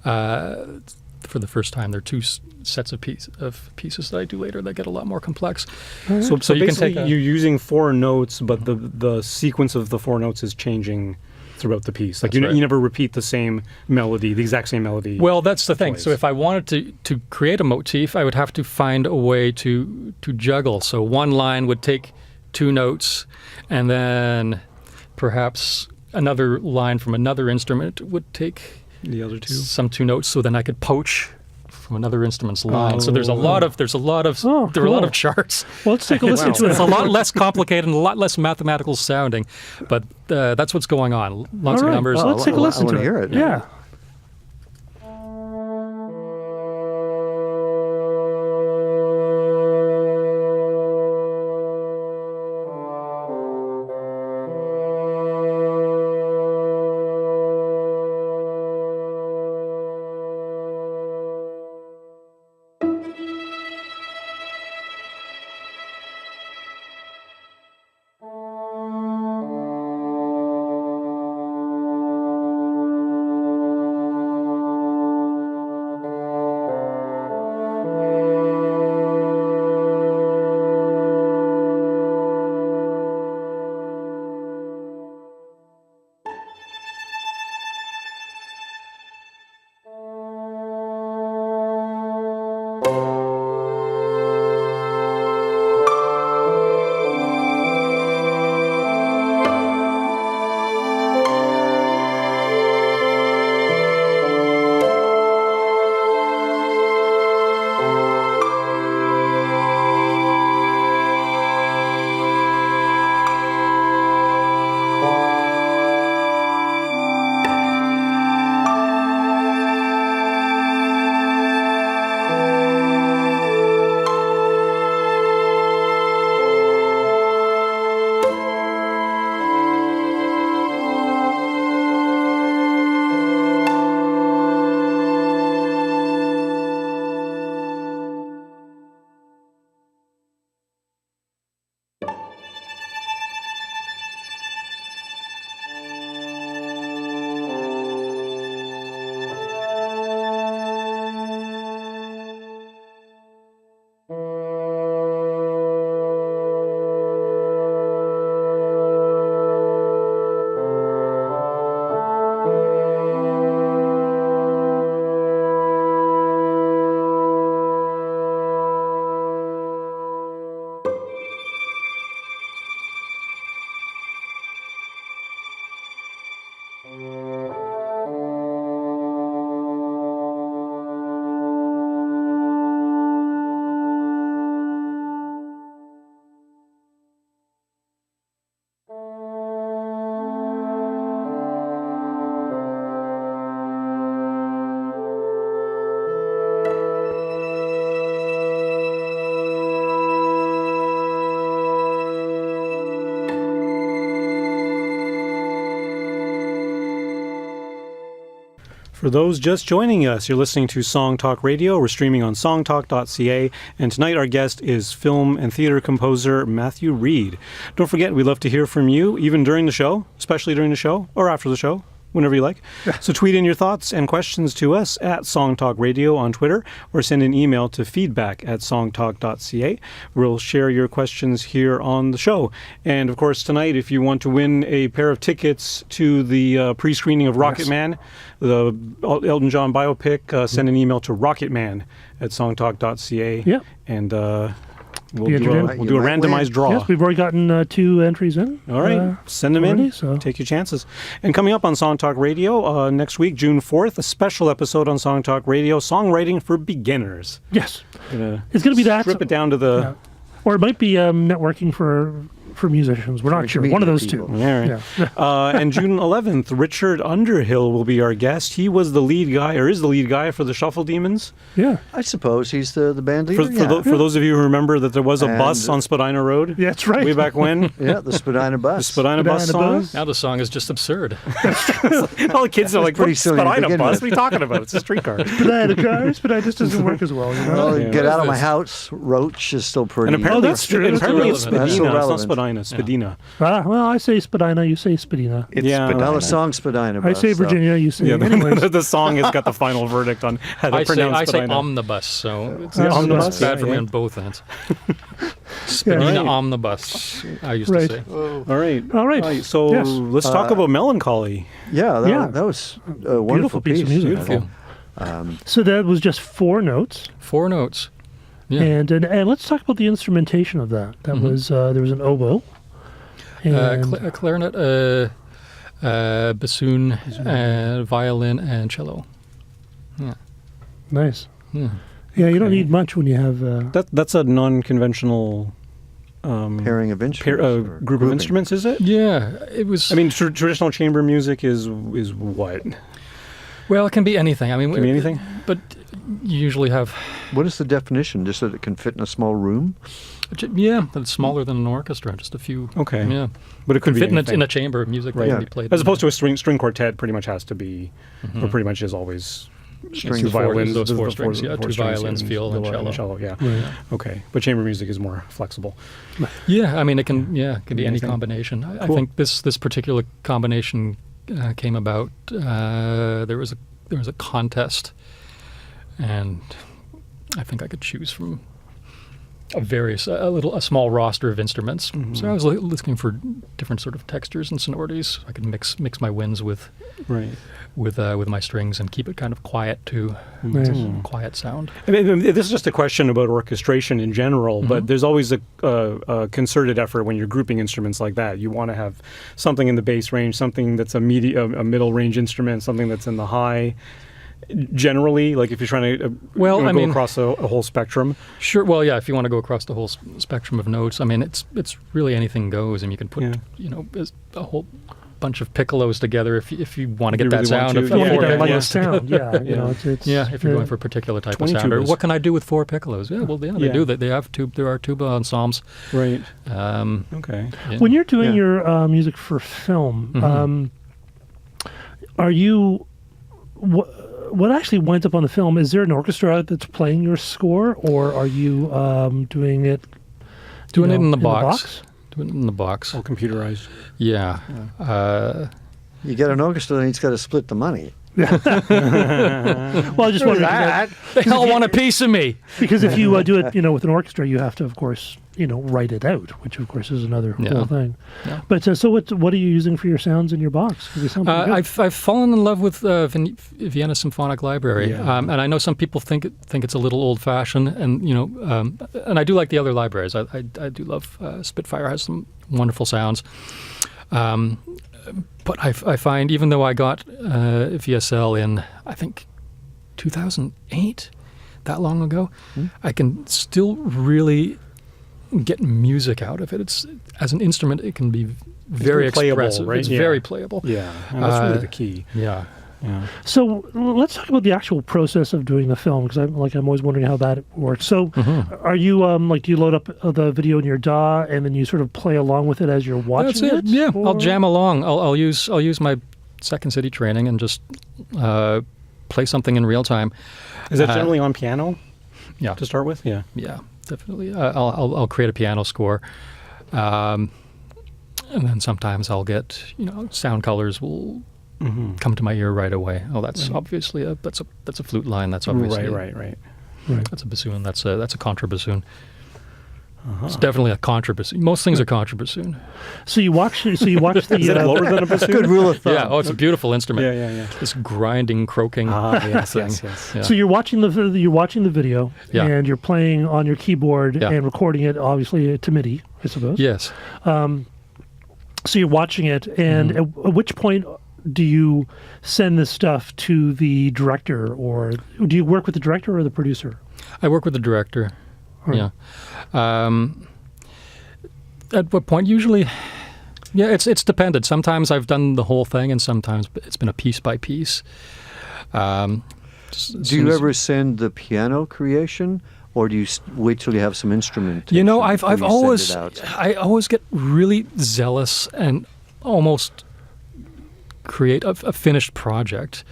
Speaker 8: For the first time, there are 2 sets of pieces that I do later that get a lot more complex.
Speaker 4: So
Speaker 8: So you can
Speaker 4: basically,
Speaker 8: take
Speaker 4: you're using 4 notes, but the sequence of the 4 notes is changing throughout the piece. Like
Speaker 8: That's right.
Speaker 4: you never repeat the same melody, the exact same melody.
Speaker 8: Well, that's the thing.
Speaker 4: twice.
Speaker 8: So if I wanted to create a motif, I would have to find a way to juggle. So one line would take 2 notes, and then perhaps another line from another instrument would take
Speaker 4: the other 2.
Speaker 8: some 2 notes. So then I could poach from another instrument's line. So there's a lot of
Speaker 3: Oh,
Speaker 8: there are a lot
Speaker 3: cool.
Speaker 8: of charts.
Speaker 3: Well, let's take a listen to
Speaker 8: It's
Speaker 3: it.
Speaker 8: a lot less complicated and a lot less mathematical sounding, but that's what's going on. Lots
Speaker 3: All
Speaker 8: of
Speaker 3: right.
Speaker 8: numbers.
Speaker 3: Well, let's take a listen
Speaker 5: I
Speaker 3: to
Speaker 5: wanna
Speaker 3: it.
Speaker 5: hear it.
Speaker 3: Yeah.
Speaker 4: For those just joining us, you're listening to SongTalk Radio. We're streaming on songtalk.ca, and tonight our guest is film and theater composer Matthew Reid. Don't forget, we'd love to hear from you, even during the show, especially during the show, or after the show, whenever you like. So tweet in your thoughts and questions to us at SongTalk Radio on Twitter, or send an email to feedback@songtalk.ca. We'll share your questions here on the show. And of course, tonight, if you want to win a pair of tickets to the pre-screening of Rocket Man, the Elton John biopic, send an email to rocketman@songtalk.ca.
Speaker 3: Yeah.
Speaker 4: And we'll
Speaker 3: Be
Speaker 4: do
Speaker 3: entered
Speaker 4: a,
Speaker 3: in.
Speaker 4: we'll do a randomized draw.
Speaker 3: Yes, we've already gotten 2 entries in.
Speaker 4: All right, send them in.
Speaker 3: already, so-
Speaker 4: Take your chances. And coming up on SongTalk Radio next week, June 4th, a special episode on SongTalk Radio, Songwriting for Beginners.
Speaker 3: Yes.
Speaker 4: Gonna
Speaker 3: It's going to be that.
Speaker 4: strip it down to the...
Speaker 3: Yeah. Or it might be networking for musicians. We're not sure. One of those
Speaker 5: people.
Speaker 3: two.
Speaker 4: All right.
Speaker 3: Yeah.
Speaker 4: And June 11th, Richard Underhill will be our guest. He was the lead guy, or is the lead guy for the Shuffle Demons.
Speaker 3: Yeah.
Speaker 5: I suppose he's the band leader.
Speaker 4: For those of you who remember that there was a bus
Speaker 5: And-
Speaker 4: on Spadina Road.
Speaker 3: Yeah, that's right.
Speaker 4: Way back when.
Speaker 5: Yeah, the Spadina bus.
Speaker 4: Spadina bus
Speaker 3: Spadina
Speaker 4: song.
Speaker 3: bus.
Speaker 8: Now the song is just absurd.
Speaker 4: All the kids are like,
Speaker 5: pretty
Speaker 4: "What's
Speaker 5: silly to
Speaker 4: Spadina
Speaker 5: begin
Speaker 4: bus?
Speaker 5: with."
Speaker 4: What are you talking about? It's a streetcar."
Speaker 3: Spadina cars, but this doesn't work as well. You know?
Speaker 5: Well,
Speaker 4: Yeah.
Speaker 5: Get out of
Speaker 8: What
Speaker 5: my
Speaker 8: is
Speaker 5: house. Roach is still pretty.
Speaker 4: And apparently,
Speaker 3: that's true. That's
Speaker 4: apparently it's
Speaker 8: irrelevant.
Speaker 4: Spadina.
Speaker 5: That's
Speaker 4: It's not
Speaker 5: irrelevant.
Speaker 4: Spadina. Spadina.
Speaker 3: Well, I say Spadina, you say Spadina.
Speaker 6: It's
Speaker 4: Yeah.
Speaker 6: Spadina.
Speaker 5: Well, the song Spadina
Speaker 3: I
Speaker 5: bus.
Speaker 3: say
Speaker 5: so-
Speaker 3: Virginia, you say.
Speaker 4: Yeah,
Speaker 3: anyways.
Speaker 4: the song has got the final verdict on how to
Speaker 8: I say
Speaker 4: pronounce
Speaker 8: I say
Speaker 4: Spadina.
Speaker 8: omnibus, so it's,
Speaker 3: Yeah,
Speaker 8: it's
Speaker 3: omnibus,
Speaker 8: bad for
Speaker 4: yeah.
Speaker 8: me on both ends. Spadina
Speaker 4: right.
Speaker 8: omnibus, I used
Speaker 3: Right.
Speaker 8: to say.
Speaker 4: All right.
Speaker 3: All right.
Speaker 4: So
Speaker 3: Yes.
Speaker 4: let's talk about Melancholy.
Speaker 5: Yeah,
Speaker 3: Yeah.
Speaker 5: that was a wonderful
Speaker 3: piece of music.
Speaker 4: Beautiful.
Speaker 3: So that was just 4 notes.
Speaker 8: 4 notes. Yeah.
Speaker 3: And let's talk about the instrumentation of that. That was there was an oboe, and
Speaker 8: A clarinet, bassoon, violin, and cello.
Speaker 3: nice.
Speaker 8: Yeah.
Speaker 3: Yeah, you don't
Speaker 4: Okay.
Speaker 3: need much when you have.
Speaker 4: That's a non-conventional
Speaker 5: pairing of instruments. or
Speaker 4: group of
Speaker 5: grouping.
Speaker 4: instruments, is it?
Speaker 8: Yeah, it was.
Speaker 4: I mean, traditional chamber music is what?
Speaker 8: well, it can be anything. I mean,
Speaker 4: Can be anything?
Speaker 8: But you usually have,
Speaker 5: What is the definition? Just that it can fit in a small room?
Speaker 8: yeah, that it's smaller than an orchestra, just a few.
Speaker 4: Okay.
Speaker 8: Yeah,
Speaker 4: But it could
Speaker 8: could
Speaker 4: be
Speaker 8: fit in
Speaker 4: anything.
Speaker 8: a chamber of music that
Speaker 4: Right.
Speaker 8: can
Speaker 5: Yeah.
Speaker 8: be played.
Speaker 4: As opposed to a string quartet, pretty much has to be, or pretty much is always
Speaker 5: Strings.
Speaker 4: two violins,
Speaker 8: those
Speaker 4: the
Speaker 8: four strings, yeah,
Speaker 4: four
Speaker 8: two
Speaker 4: strings,
Speaker 8: violins,
Speaker 4: and
Speaker 8: fiddle, and
Speaker 4: viola
Speaker 8: cello.
Speaker 4: Yeah.
Speaker 3: Right.
Speaker 4: Okay. But chamber music is more flexible.
Speaker 8: Yeah, I mean, it can be any
Speaker 4: Anything.
Speaker 8: combination. I
Speaker 4: Cool.
Speaker 8: think this particular combination came about. There was a contest, and I think I could choose from a small roster of instruments. So I was looking for different sort of textures and sonorities. I could mix my winds with
Speaker 4: Right.
Speaker 8: my strings and keep it kind of quiet too.
Speaker 3: Nice.
Speaker 8: Quiet sound.
Speaker 4: I mean, this is just a question about orchestration in general, but there's always a concerted effort when you're grouping instruments like that. You want to have something in the bass range, something that's a middle range instrument, something that's in the high. Generally, like if you're trying to go across a whole spectrum.
Speaker 8: Sure. Well, yeah. If you want to go across the whole spectrum of notes, I mean, it's really anything goes, and you can put a whole bunch of piccolos together if you want to
Speaker 4: you
Speaker 8: get that
Speaker 4: really want
Speaker 8: sound.
Speaker 4: to.
Speaker 8: Of
Speaker 3: If you want to
Speaker 8: four
Speaker 3: get that light
Speaker 8: piccolos.
Speaker 3: sound, yeah, you know, it's
Speaker 8: Yeah, if you're going for a particular type of
Speaker 4: 20
Speaker 8: sound, or
Speaker 4: tubas.
Speaker 8: what can I do with 4 piccolos? Yeah, well, they do that. They have there are tuba ensembles.
Speaker 4: Right.
Speaker 8: Um,
Speaker 4: Okay.
Speaker 8: yeah.
Speaker 3: When you're doing
Speaker 5: Yeah.
Speaker 3: your music for film, are you what actually winds up on the film? Is there an orchestra that's playing your score, or are you doing it?
Speaker 8: Doing it in the
Speaker 3: box?
Speaker 8: box. Doing it in the box.
Speaker 4: All computerized.
Speaker 8: Yeah.
Speaker 5: You get an orchestra, and it's got to split the money.
Speaker 3: Well, I just wondered
Speaker 8: They all want a piece of me.
Speaker 3: because if you do it, with an orchestra, you have to, of course, write it out, which of course is another whole thing.
Speaker 8: Yeah.
Speaker 3: But so what are you using for your sounds in your box? 'Cause they sound pretty good.
Speaker 8: I've fallen in love with Vienna Symphonic Library, and I know some people think it's a little old fashioned, and and I do like the other libraries. I do love Spitfire has some wonderful sounds. But I find even though I got VSL in, I think, 2008, that long ago, I can still really get music out of it. It's as an instrument, it can be very
Speaker 4: playable,
Speaker 8: expressive.
Speaker 4: right?
Speaker 8: It's
Speaker 4: Yeah.
Speaker 8: very playable.
Speaker 4: Yeah, and that's really the key.
Speaker 8: Yeah.
Speaker 4: Yeah.
Speaker 3: So let's talk about the actual process of doing the film, because I'm always wondering how that works. So are you do you load up the video in your DAW and then you sort of play along with it as you're watching
Speaker 8: That's it. Yeah,
Speaker 3: or-
Speaker 8: I'll jam along. I'll use my Second City training and just play something in real time.
Speaker 4: Is that generally on piano
Speaker 8: Yeah,
Speaker 4: to start with? Yeah.
Speaker 8: yeah, definitely. I'll create a piano score, and then sometimes I'll get sound colors will come to my ear right away. Oh, that's obviously that's a flute line. That's obviously
Speaker 4: Right.
Speaker 8: That's a bassoon. That's a contrabassoon. It's definitely a contrabassoon. Most things are contrabassoon.
Speaker 3: So you watch the
Speaker 4: Is that lower than a bassoon?
Speaker 5: Good rule of thumb.
Speaker 8: Yeah. Oh, it's a beautiful instrument.
Speaker 4: Yeah.
Speaker 8: This grinding, croaking.
Speaker 4: Yes.
Speaker 8: Yeah.
Speaker 3: So you're watching the video,
Speaker 8: Yeah.
Speaker 3: and you're playing on your keyboard
Speaker 8: Yeah.
Speaker 3: and recording it, obviously to MIDI, I suppose.
Speaker 8: Yes.
Speaker 3: So you're watching it, and at which point do you send this stuff to the director, or do you work with the director or the producer?
Speaker 8: I work with the director.
Speaker 3: Right.
Speaker 8: Yeah. At what point? Usually, yeah, it's depended. Sometimes I've done the whole thing, and sometimes it's been a piece by piece.
Speaker 5: Do you ever send the piano creation, or do you wait till you have some instrument?
Speaker 8: I've always I always get really zealous and almost create a finished project.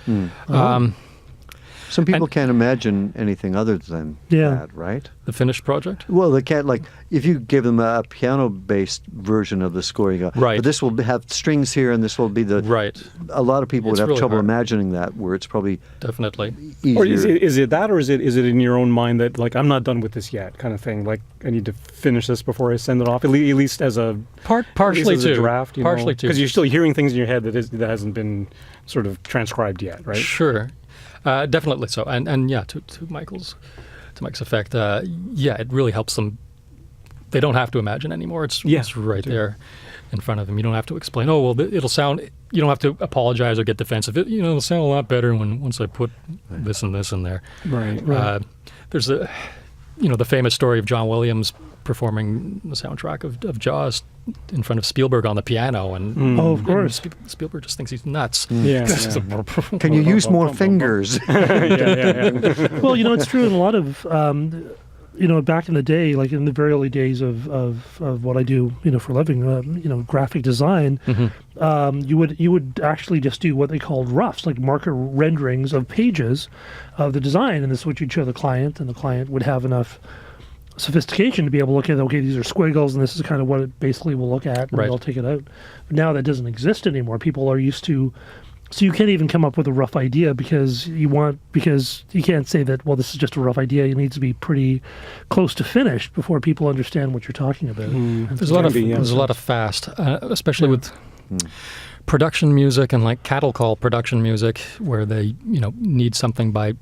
Speaker 5: Some people can't imagine anything other than that, right?
Speaker 8: The finished project.
Speaker 5: Well, they can't, like, if you give them a piano-based version of the score, you go,
Speaker 8: Right.
Speaker 5: but this will have strings here, and this will be the...
Speaker 8: Right.
Speaker 5: A lot of people
Speaker 8: It's
Speaker 5: would have
Speaker 8: really
Speaker 5: trouble
Speaker 8: hard.
Speaker 5: imagining that, where it's probably
Speaker 8: Definitely.
Speaker 5: easier.
Speaker 4: Or is it that, or is it in your own mind that, like, I'm not done with this yet, kind of thing? Like, I need to finish this before I send it off, at least as a
Speaker 8: Partially
Speaker 4: as a
Speaker 8: too.
Speaker 4: draft.
Speaker 8: Partially too.
Speaker 4: because you're still hearing things in your head that hasn't been sort of transcribed yet, right?
Speaker 8: Sure, definitely so. And yeah, to Mike's effect, yeah, it really helps them. They don't have to imagine anymore. It's right there in front of them. You don't have to explain. Oh well, it'll sound. You don't have to apologize or get defensive. It'll sound a lot better once I put this and this in there.
Speaker 4: Right.
Speaker 8: There's the famous story of John Williams performing the soundtrack of Jaws in front of Spielberg on the piano, and
Speaker 3: Oh, of course.
Speaker 8: Spielberg just thinks he's nuts.
Speaker 4: Yeah.
Speaker 5: Can you use more fingers?
Speaker 4: yeah.
Speaker 3: Well, it's true in a lot of, back in the day, like in the very early days of what I do, for a living, graphic design, you would actually just do what they called roughs, like marker renderings of pages of the design, and this is what you'd show the client, and the client would have enough sophistication to be able to look at, okay, these are squiggles, and this is kind of what it basically will look at, and
Speaker 8: Right.
Speaker 3: they'll take it out. But now that doesn't exist anymore. People are used to, so you can't even come up with a rough idea because you can't say that, well, this is just a rough idea. It needs to be pretty close to finished before people understand what you're talking about.
Speaker 8: There's a lot of fast, especially with production music and like cattle call production music, where they need something by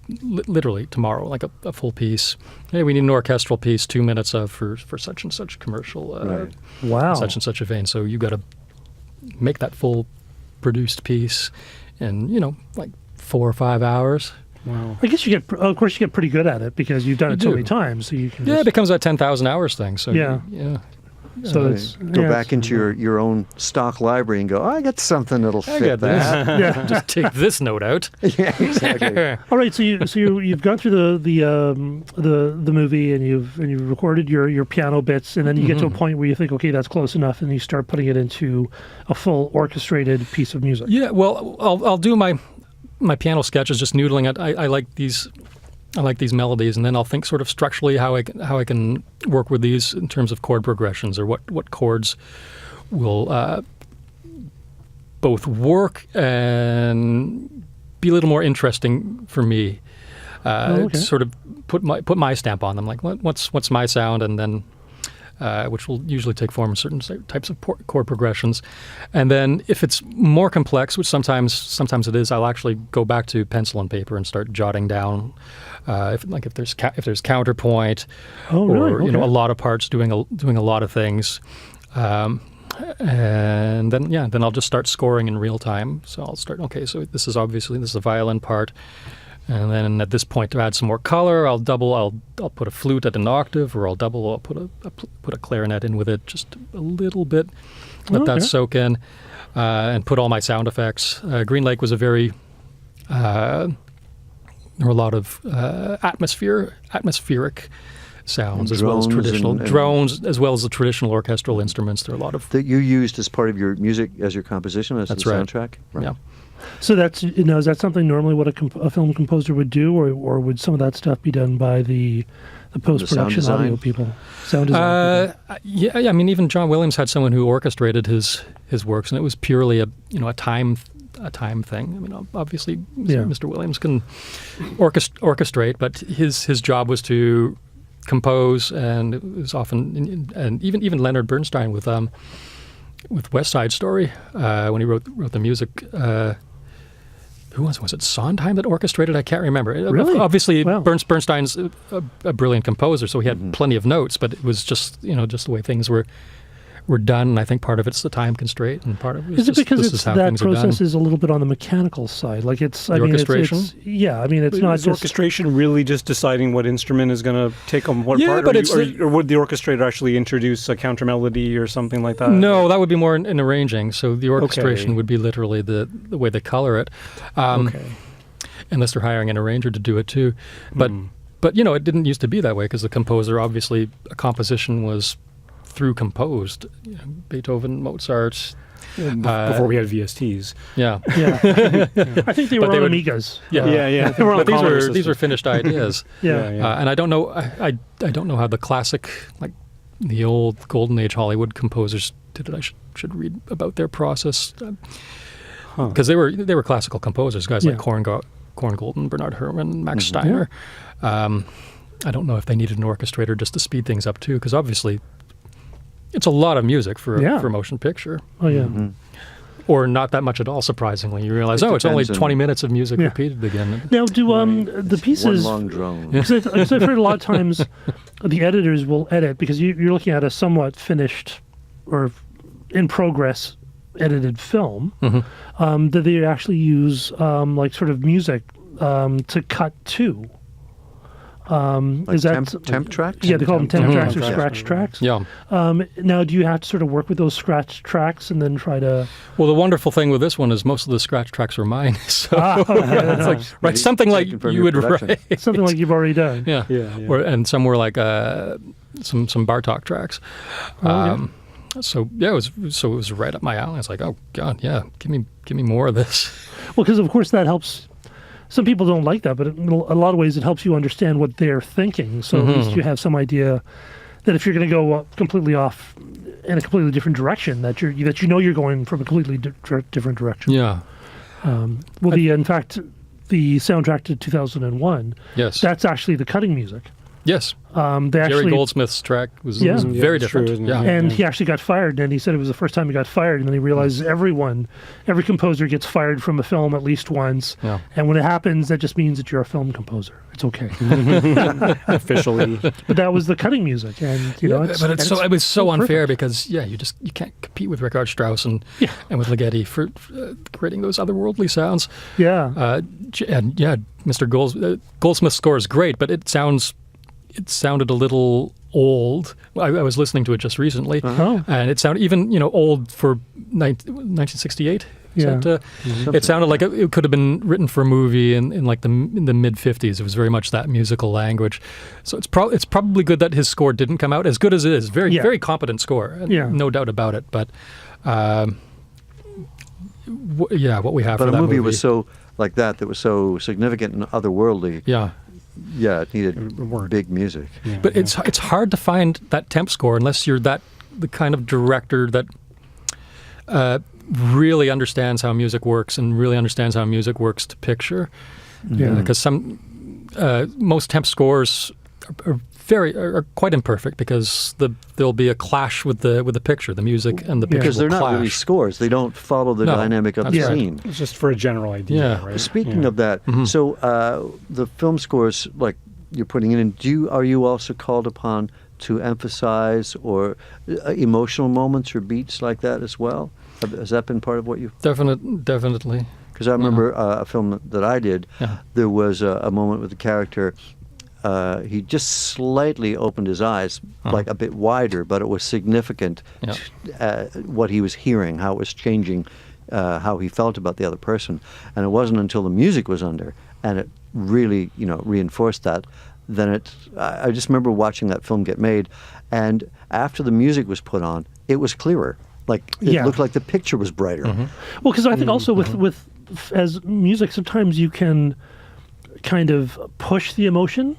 Speaker 8: literally tomorrow, like a full piece. Hey, we need an orchestral piece, 2 minutes of for such and such commercial,
Speaker 5: Right.
Speaker 3: Wow.
Speaker 8: such and such a vein. So you got to make that full produced piece in like 4 or 5 hours.
Speaker 4: Wow.
Speaker 3: I guess you get pretty good at it because you've done it so
Speaker 8: do.
Speaker 3: many times. So you can
Speaker 8: Yeah, it
Speaker 3: just,
Speaker 8: becomes that 10,000 hours thing. So
Speaker 3: Yeah.
Speaker 8: yeah.
Speaker 3: so it's,
Speaker 5: Go
Speaker 3: yeah,
Speaker 5: back
Speaker 3: it's-
Speaker 5: into your own stock library and go, oh, I got something that'll
Speaker 8: I
Speaker 5: fit
Speaker 8: got this.
Speaker 5: that.
Speaker 3: Yeah.
Speaker 8: Just take this note out.
Speaker 5: Yeah, exactly.
Speaker 3: All right, so you've gone through the movie and you've recorded your piano bits, and then you get to a point where you think, okay, that's close enough, and you start putting it into a full orchestrated piece of music.
Speaker 8: Yeah, well, I'll do my piano sketches, just noodling it. I like these. I like these melodies, and then I'll think sort of structurally how I can work with these in terms of chord progressions, or what chords will both work and be a little more interesting for me.
Speaker 3: okay.
Speaker 8: To sort of put my stamp on them, like what's my sound, and then which will usually take form of certain types of chord progressions. And then if it's more complex, which sometimes it is, I'll actually go back to pencil and paper and start jotting down if there's counterpoint,
Speaker 3: Oh, really?
Speaker 8: or
Speaker 3: Okay.
Speaker 8: a lot of parts doing a lot of things. And then I'll just start scoring in real time. So I'll start, okay, so this is a violin part. And then at this point, to add some more color, I'll put a flute at an octave, or I'll put a clarinet in with it just a little bit, let that soak in, and put all my sound effects. Green Lake was there were a lot of atmospheric sounds,
Speaker 5: And
Speaker 8: as well as
Speaker 5: drones
Speaker 8: traditional
Speaker 5: and
Speaker 8: drones, as well as the traditional orchestral instruments. There are a lot of
Speaker 5: that you used as part of your music, as your composition, as
Speaker 8: That's
Speaker 5: the
Speaker 8: right.
Speaker 5: soundtrack?
Speaker 8: Yeah.
Speaker 3: So that's, is that something normally what a film composer would do, or would some of that stuff be done by the post-production
Speaker 5: sound
Speaker 3: audio
Speaker 5: design?
Speaker 3: people? Sound design people?
Speaker 8: Yeah, I mean, even John Williams had someone who orchestrated his works, and it was purely a time thing. I mean, obviously, Mr. Williams can orchestrate, but his job was to compose, and it was often, and even Leonard Bernstein with West Side Story, when he wrote the music. Who was it? Sondheim that orchestrated? I can't remember.
Speaker 3: Really?
Speaker 8: Obviously,
Speaker 3: Wow.
Speaker 8: Bernstein's a brilliant composer, so he had plenty of notes. But it was just the way things were done. And I think part of it's the time constraint, and part of it
Speaker 3: Is it because
Speaker 8: this is how
Speaker 3: that
Speaker 8: things are done.
Speaker 3: process is a little bit on the mechanical side? Like it's
Speaker 8: orchestration?
Speaker 3: It's not
Speaker 4: Is
Speaker 3: just
Speaker 4: orchestration really just deciding what instrument is going to take on what
Speaker 8: Yeah,
Speaker 4: part?
Speaker 8: but
Speaker 4: or would the orchestrator actually introduce a counter melody or something like that?
Speaker 8: No, that would be more in arranging. So the orchestration
Speaker 4: Okay.
Speaker 8: would be literally the way they color it.
Speaker 4: Okay.
Speaker 8: Unless they're hiring an arranger to do it too. But it didn't used to be that way, because the composer, obviously, a composition was through composed. Beethoven, Mozart.
Speaker 4: Before we had VSTs.
Speaker 8: Yeah.
Speaker 3: I think they were
Speaker 8: But they
Speaker 3: on
Speaker 8: would-
Speaker 3: Amigas.
Speaker 4: Yeah.
Speaker 3: They were on
Speaker 8: But
Speaker 3: Commodore
Speaker 8: these were finished ideas.
Speaker 3: Yeah.
Speaker 8: And I don't know. I don't know how the classic, like the old Golden Age Hollywood composers did it. I should read about their process, because they were classical composers, guys like Korngold, Bernard Herrmann, Max Steiner. I don't know if they needed an orchestrator just to speed things up too, because obviously it's a lot of music for a motion picture.
Speaker 3: Oh yeah.
Speaker 8: Or not that much at all, surprisingly. You realize, it's only
Speaker 5: depends on-
Speaker 8: 20 minutes of music repeated again.
Speaker 3: Now, do the pieces?
Speaker 5: One long drone.
Speaker 3: Because I've heard a lot of times the editors will edit, because you're looking at a somewhat finished or in progress edited film, that they actually use like sort of music to cut to.
Speaker 5: Like
Speaker 3: Is that
Speaker 5: temp tracks?
Speaker 3: Yeah, they call them temp tracks or
Speaker 5: tracks.
Speaker 3: scratch tracks.
Speaker 8: Yeah.
Speaker 3: Now, do you have to sort of work with those scratch tracks and then try to?
Speaker 8: Well, the wonderful thing with this one is most of the scratch tracks are mine. So it's like, right, something like
Speaker 5: Taken from
Speaker 8: you
Speaker 5: your
Speaker 8: would
Speaker 5: production.
Speaker 8: write.
Speaker 3: Something like you've already done.
Speaker 8: Yeah. And some were like some Bartok tracks. So it was right up my alley. It's like, oh God, yeah, give me more of this.
Speaker 3: Well, because of course that helps. Some people don't like that, but in a lot of ways it helps you understand what they're thinking. So at least you have some idea that if you're going to go completely off in a completely different direction, that you know you're going from a completely different direction.
Speaker 8: Yeah.
Speaker 3: In fact, the soundtrack to 2001.
Speaker 8: Yes.
Speaker 3: That's actually the cutting music.
Speaker 8: Yes.
Speaker 3: They
Speaker 8: Jerry
Speaker 3: actually,
Speaker 8: Goldsmith's track was
Speaker 4: it's
Speaker 8: very different.
Speaker 4: true, isn't it?
Speaker 8: Yeah.
Speaker 3: and he actually got fired, and he said it was the first time he got fired, and then he realized every composer gets fired from a film at least once,
Speaker 8: Yeah.
Speaker 3: and when it happens, that just means that you're a film composer. It's okay.
Speaker 4: Officially.
Speaker 3: But that was the cutting music, and
Speaker 8: It was so unfair,
Speaker 3: perfect.
Speaker 8: because you can't compete with Richard Strauss and with Ligeti for creating those otherworldly sounds.
Speaker 3: Yeah.
Speaker 8: Mr. Goldsmith's score is great, but it sounded a little old. I was listening to it just recently, and it sounded even old for 1968.
Speaker 3: Yeah.
Speaker 8: It sounded like it could have been written for a movie in like in the mid 50s. It was very much that musical language. So it's probably good that his score didn't come out as good as it is. Very very competent score. No doubt about it. But what we have
Speaker 5: But
Speaker 8: for
Speaker 5: a
Speaker 8: that
Speaker 5: movie was so like that was so significant and otherworldly.
Speaker 8: Yeah.
Speaker 5: It needed big music.
Speaker 4: Yeah,
Speaker 8: But it's hard to find that temp score unless you're the kind of director that really understands how music works and really understands how music works to picture.
Speaker 3: Yeah.
Speaker 8: Because most temp scores are quite imperfect, because there'll be a clash with the picture, the music and the picture.
Speaker 5: Because they're
Speaker 8: will
Speaker 5: not
Speaker 8: clash.
Speaker 5: really scores. They don't follow the
Speaker 8: No,
Speaker 5: dynamic of
Speaker 8: that's
Speaker 5: the
Speaker 8: right.
Speaker 5: scene.
Speaker 4: It's just for a general idea,
Speaker 8: Yeah.
Speaker 4: right?
Speaker 5: Speaking of that, so the film scores, like you're putting in, are you also called upon to emphasize or emotional moments or beats like that as well? Has that been part of what you?
Speaker 8: Definitely.
Speaker 5: Because I remember a film that I did.
Speaker 8: Yeah.
Speaker 5: There was a moment with the character. He just slightly opened his eyes, like a bit wider, but it was significant. What he was hearing, how it was changing, how he felt about the other person, and it wasn't until the music was under and it really, reinforced that. Then I just remember watching that film get made, and after the music was put on, it was clearer. Like it looked like the picture was brighter.
Speaker 3: Well, because I think also with as music, sometimes you can kind of push the emotion.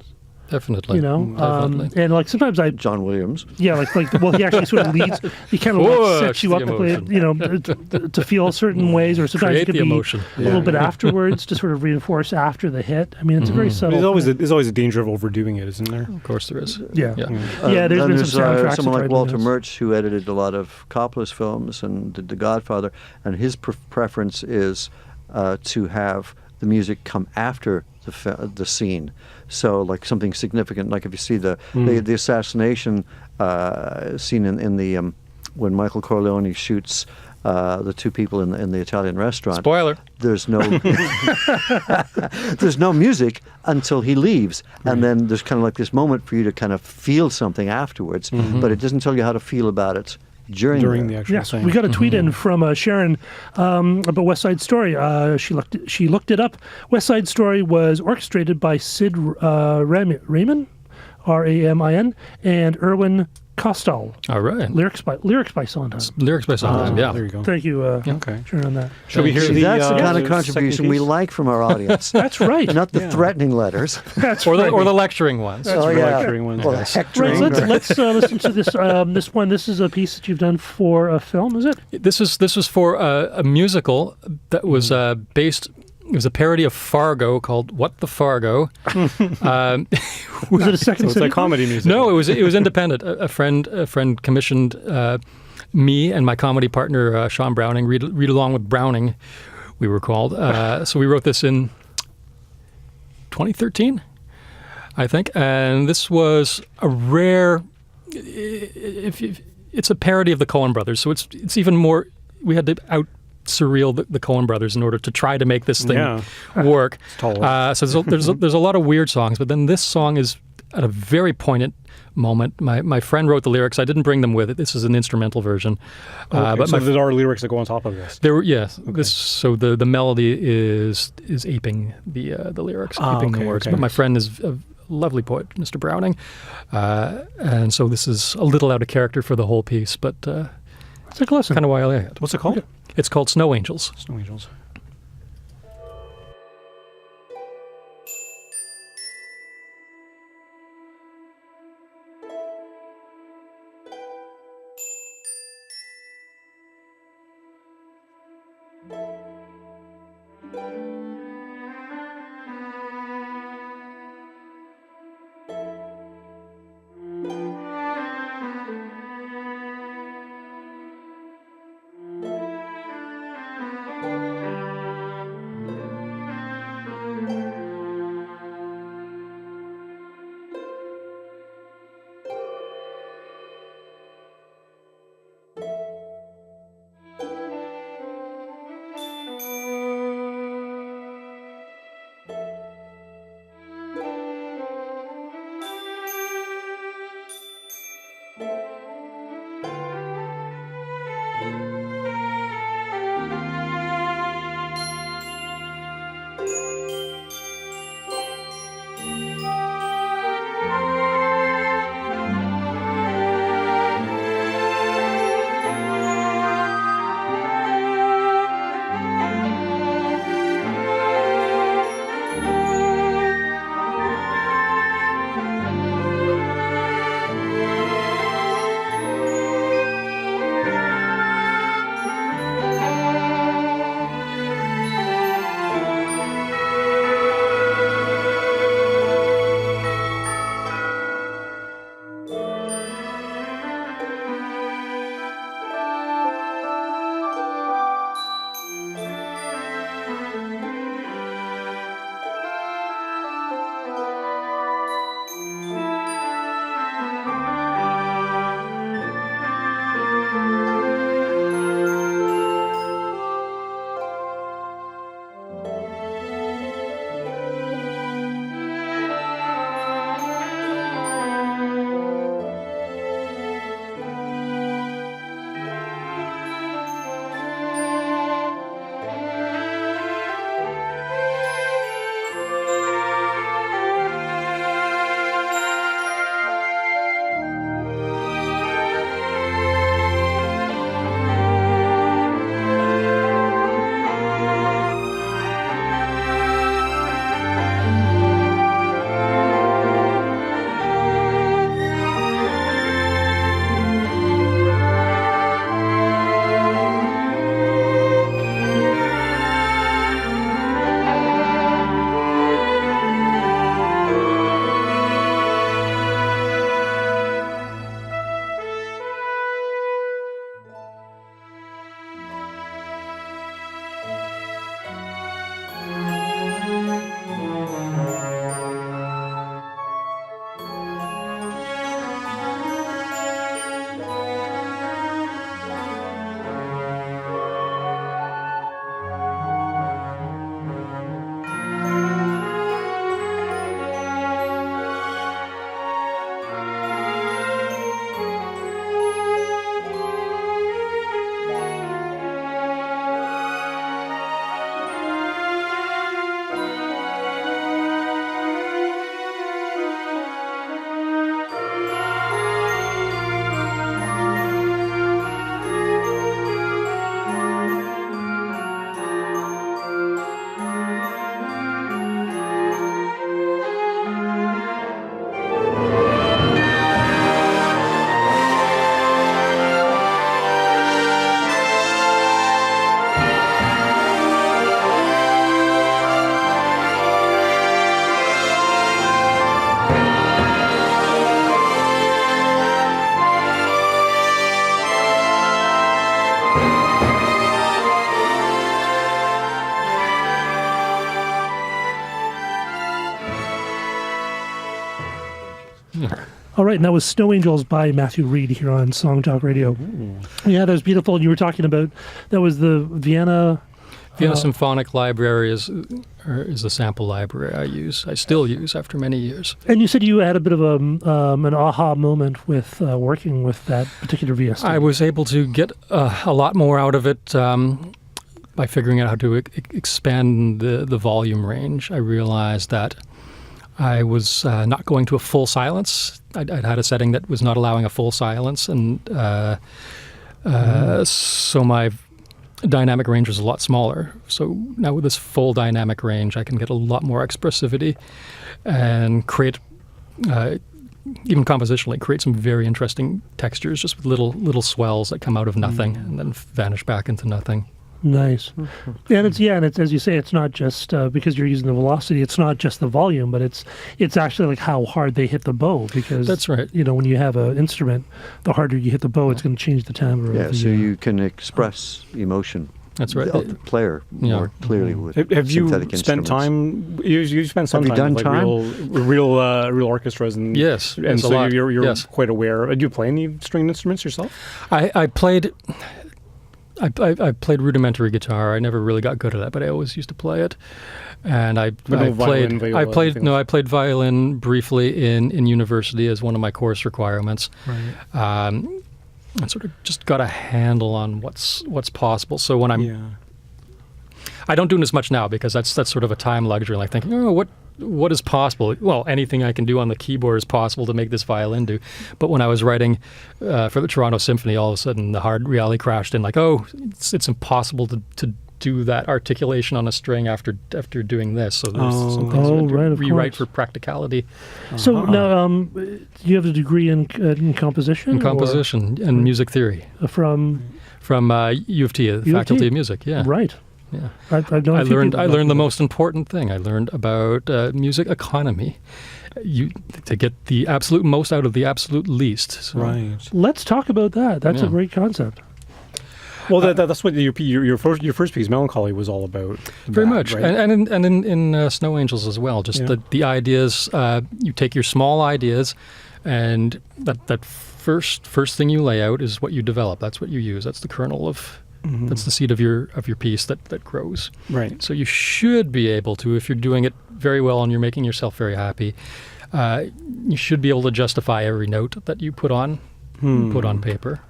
Speaker 8: Definitely.
Speaker 3: Definitely. And like sometimes
Speaker 5: John Williams.
Speaker 3: Yeah, well, he actually sort of leads. He kind of sets you up to play, to feel certain ways, or sometimes it could be
Speaker 8: emotion.
Speaker 3: a little bit afterwards to sort of reinforce after the hit. I mean, it's a very subtle.
Speaker 4: There's always a danger of overdoing it, isn't there?
Speaker 8: Of course, there is.
Speaker 3: Yeah.
Speaker 8: Yeah.
Speaker 3: There's been some soundtracks.
Speaker 5: Someone like Walter Murch, who edited a lot of Coppola's films and did The Godfather, and his preference is to have the music come after the scene. So, like something significant, like if you see the assassination scene in the when Michael Corleone shoots the two people in the Italian restaurant.
Speaker 8: Spoiler.
Speaker 5: There's no there's no music until he leaves, and then there's kind of like this moment for you to kind of feel something afterwards, but it doesn't tell you how to feel about it during
Speaker 4: the actual thing.
Speaker 3: We got a tweet in from Sharon about West Side Story. She looked it up. West Side Story was orchestrated by Sid Ramin, Ramin, and Erwin Kostal.
Speaker 8: All right.
Speaker 3: Lyrics by Sondheim.
Speaker 8: Lyrics by Sondheim.
Speaker 4: There you go.
Speaker 3: Thank you,
Speaker 4: Okay.
Speaker 3: Sharon, on that.
Speaker 4: Shall we hear
Speaker 5: That's the kind of
Speaker 4: second
Speaker 5: contribution we
Speaker 4: piece?
Speaker 5: like from our audience.
Speaker 3: That's right.
Speaker 5: Not the threatening letters.
Speaker 3: That's
Speaker 8: Or
Speaker 3: right.
Speaker 8: the lecturing ones.
Speaker 5: Oh, yeah.
Speaker 4: lecturing ones,
Speaker 5: Or the
Speaker 4: yes.
Speaker 5: hectoring.
Speaker 3: Right, let's listen to this this one. This is a piece that you've done for a film, is it?
Speaker 8: This was for a musical that was based. It was a parody of Fargo called "What the Fargo."
Speaker 3: Was it a second?
Speaker 4: So it's like comedy music.
Speaker 8: No, it was independent. A friend commissioned me and my comedy partner Sean Browning read along with Browning, we were called. So we wrote this in 2013, I think, and this was a rare. It's a parody of the Coen Brothers, so it's even more. We had to surreal the Coen Brothers in order to try to make this thing work. So there's a lot of weird songs, but then this song is at a very poignant moment. My friend wrote the lyrics. I didn't bring them with it. This is an instrumental version.
Speaker 4: But so there are lyrics that go on top of this.
Speaker 8: There were so the melody is aping the lyrics, aping the words. But my friend is a lovely poet, Mr. Browning, and so this is a little out of character for the whole piece, but
Speaker 3: It's like a lesson.
Speaker 8: kind of why I like it.
Speaker 4: What's it called?
Speaker 8: It's called Snow Angels.
Speaker 4: Snow Angels.
Speaker 3: All right, and that was Snow Angels by Matthew Reid here on Song Talk Radio. Yeah, that was beautiful. And you were talking about, that was the Vienna...
Speaker 8: Vienna Symphonic Library is the sample library I still use after many years.
Speaker 3: And you said you had a bit of an aha moment with working with that particular VST.
Speaker 8: I was able to get a lot more out of it by figuring out how to expand the volume range. I realized that I was not going to a full silence. I'd had a setting that was not allowing a full silence, and so my dynamic range was a lot smaller. So now with this full dynamic range, I can get a lot more expressivity and create, even compositionally, create some very interesting textures just with little swells that come out of nothing and then vanish back into nothing.
Speaker 3: Nice. And it's as you say, it's not just because you're using the velocity, it's not just the volume, but it's actually like how hard they hit the bow, because
Speaker 8: that's right.
Speaker 3: When you have an instrument, the harder you hit the bow, it's going to change the timbre.
Speaker 5: Yeah, so you can express emotion.
Speaker 8: That's right.
Speaker 5: Of the player more clearly with
Speaker 4: Have you
Speaker 5: synthetic
Speaker 4: spent
Speaker 5: instruments.
Speaker 4: time? You spent some
Speaker 5: Have you
Speaker 4: time
Speaker 5: done
Speaker 4: with
Speaker 5: time?
Speaker 4: real orchestras and
Speaker 8: yes,
Speaker 4: and
Speaker 8: a
Speaker 4: so
Speaker 8: lot.
Speaker 4: you're
Speaker 8: Yes.
Speaker 4: quite aware. Do you play any stringed instruments yourself?
Speaker 8: I played rudimentary guitar. I never really got good at that, but I always used to play it. And I played violin briefly in university as one of my course requirements.
Speaker 3: Right.
Speaker 8: And sort of just got a handle on what's possible. So when I don't do it as much now because that's sort of a time luxury. Like thinking, what is possible? Well, anything I can do on the keyboard is possible to make this violin do. But when I was writing for the Toronto Symphony, all of a sudden the hard reality crashed in. Like, it's impossible to do that articulation on a string after doing this. So there's some things you have to
Speaker 3: of
Speaker 8: rewrite
Speaker 3: course.
Speaker 8: for practicality.
Speaker 3: So now, you have a degree in composition?
Speaker 8: In composition and music theory
Speaker 3: From
Speaker 8: U of T, the Faculty of Music. Yeah,
Speaker 3: right.
Speaker 8: Yeah,
Speaker 3: I
Speaker 8: learned the most important thing. I learned about music economy. To get the absolute most out of the absolute least. So.
Speaker 4: Right.
Speaker 3: Let's talk about that. That's a great concept.
Speaker 4: Well, that's what your first piece, Melancholy, was all about.
Speaker 8: Very much,
Speaker 4: right?
Speaker 8: and in Snow Angels as well. Just the ideas. You take your small ideas, and that first thing you lay out is what you develop. That's what you use. That's the kernel of. Mm-hmm. That's the seed of your piece that grows.
Speaker 4: Right.
Speaker 8: So you should be able to, if you're doing it very well and you're making yourself very happy, you should be able to justify every note that you put on paper.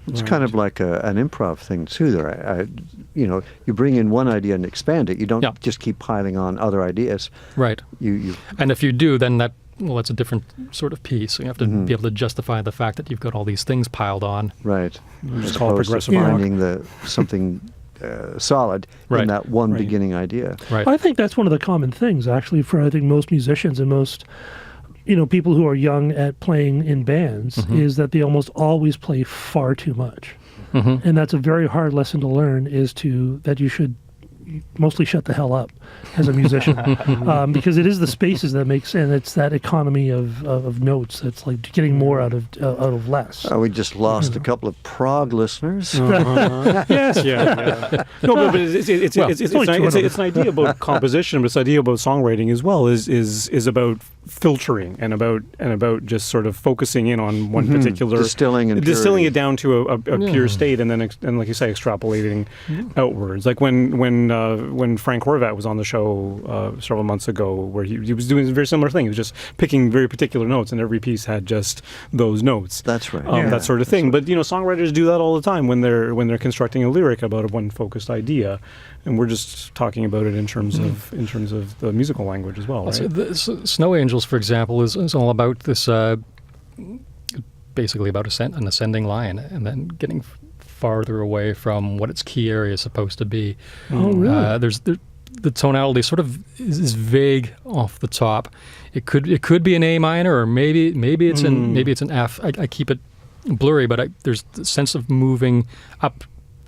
Speaker 5: It's kind of like an improv thing too. There, you bring in one idea and expand it. You don't just keep piling on other ideas.
Speaker 8: Right.
Speaker 5: You
Speaker 8: and if you do, then that's a different sort of piece. So you have to be able to justify the fact that you've got all these things piled on.
Speaker 5: right.
Speaker 4: It's
Speaker 5: As
Speaker 4: called
Speaker 5: opposed to
Speaker 4: progressive rock.
Speaker 5: finding something solid in that one beginning idea.
Speaker 8: Right.
Speaker 3: I think that's one of the common things, actually, for I think most musicians and most people who are young at playing in bands, is that they almost always play far too much. Mm-hmm. And that's a very hard lesson to learn, that you should mostly shut the hell up as a musician, because it is the spaces that makes, and it's that economy of notes that's like getting more out of less.
Speaker 5: We just lost a couple of Prague listeners.
Speaker 3: Yes.
Speaker 4: Yeah. No, but it's an idea about composition, but it's an idea about songwriting as well. Is about filtering and about just sort of focusing in on one particular
Speaker 5: distilling
Speaker 4: it down to a pure state, and then and like you say, extrapolating outwards. Like when Frank Horvat was on the show several months ago, where he was doing a very similar thing. He was just picking very particular notes, and every piece had just those notes.
Speaker 5: That's right.
Speaker 4: That sort of thing. But songwriters do that all the time when they're constructing a lyric about one focused idea, and we're just talking about it in terms of the musical language as well, right?
Speaker 8: So Snow Angels, for example, is all about this, basically about an ascending line, and then getting farther away from what its key area is supposed to be.
Speaker 3: Oh, really?
Speaker 8: The tonality sort of is vague off the top. It could be an A minor, or maybe it's an F. I keep it blurry, but there's the sense of moving up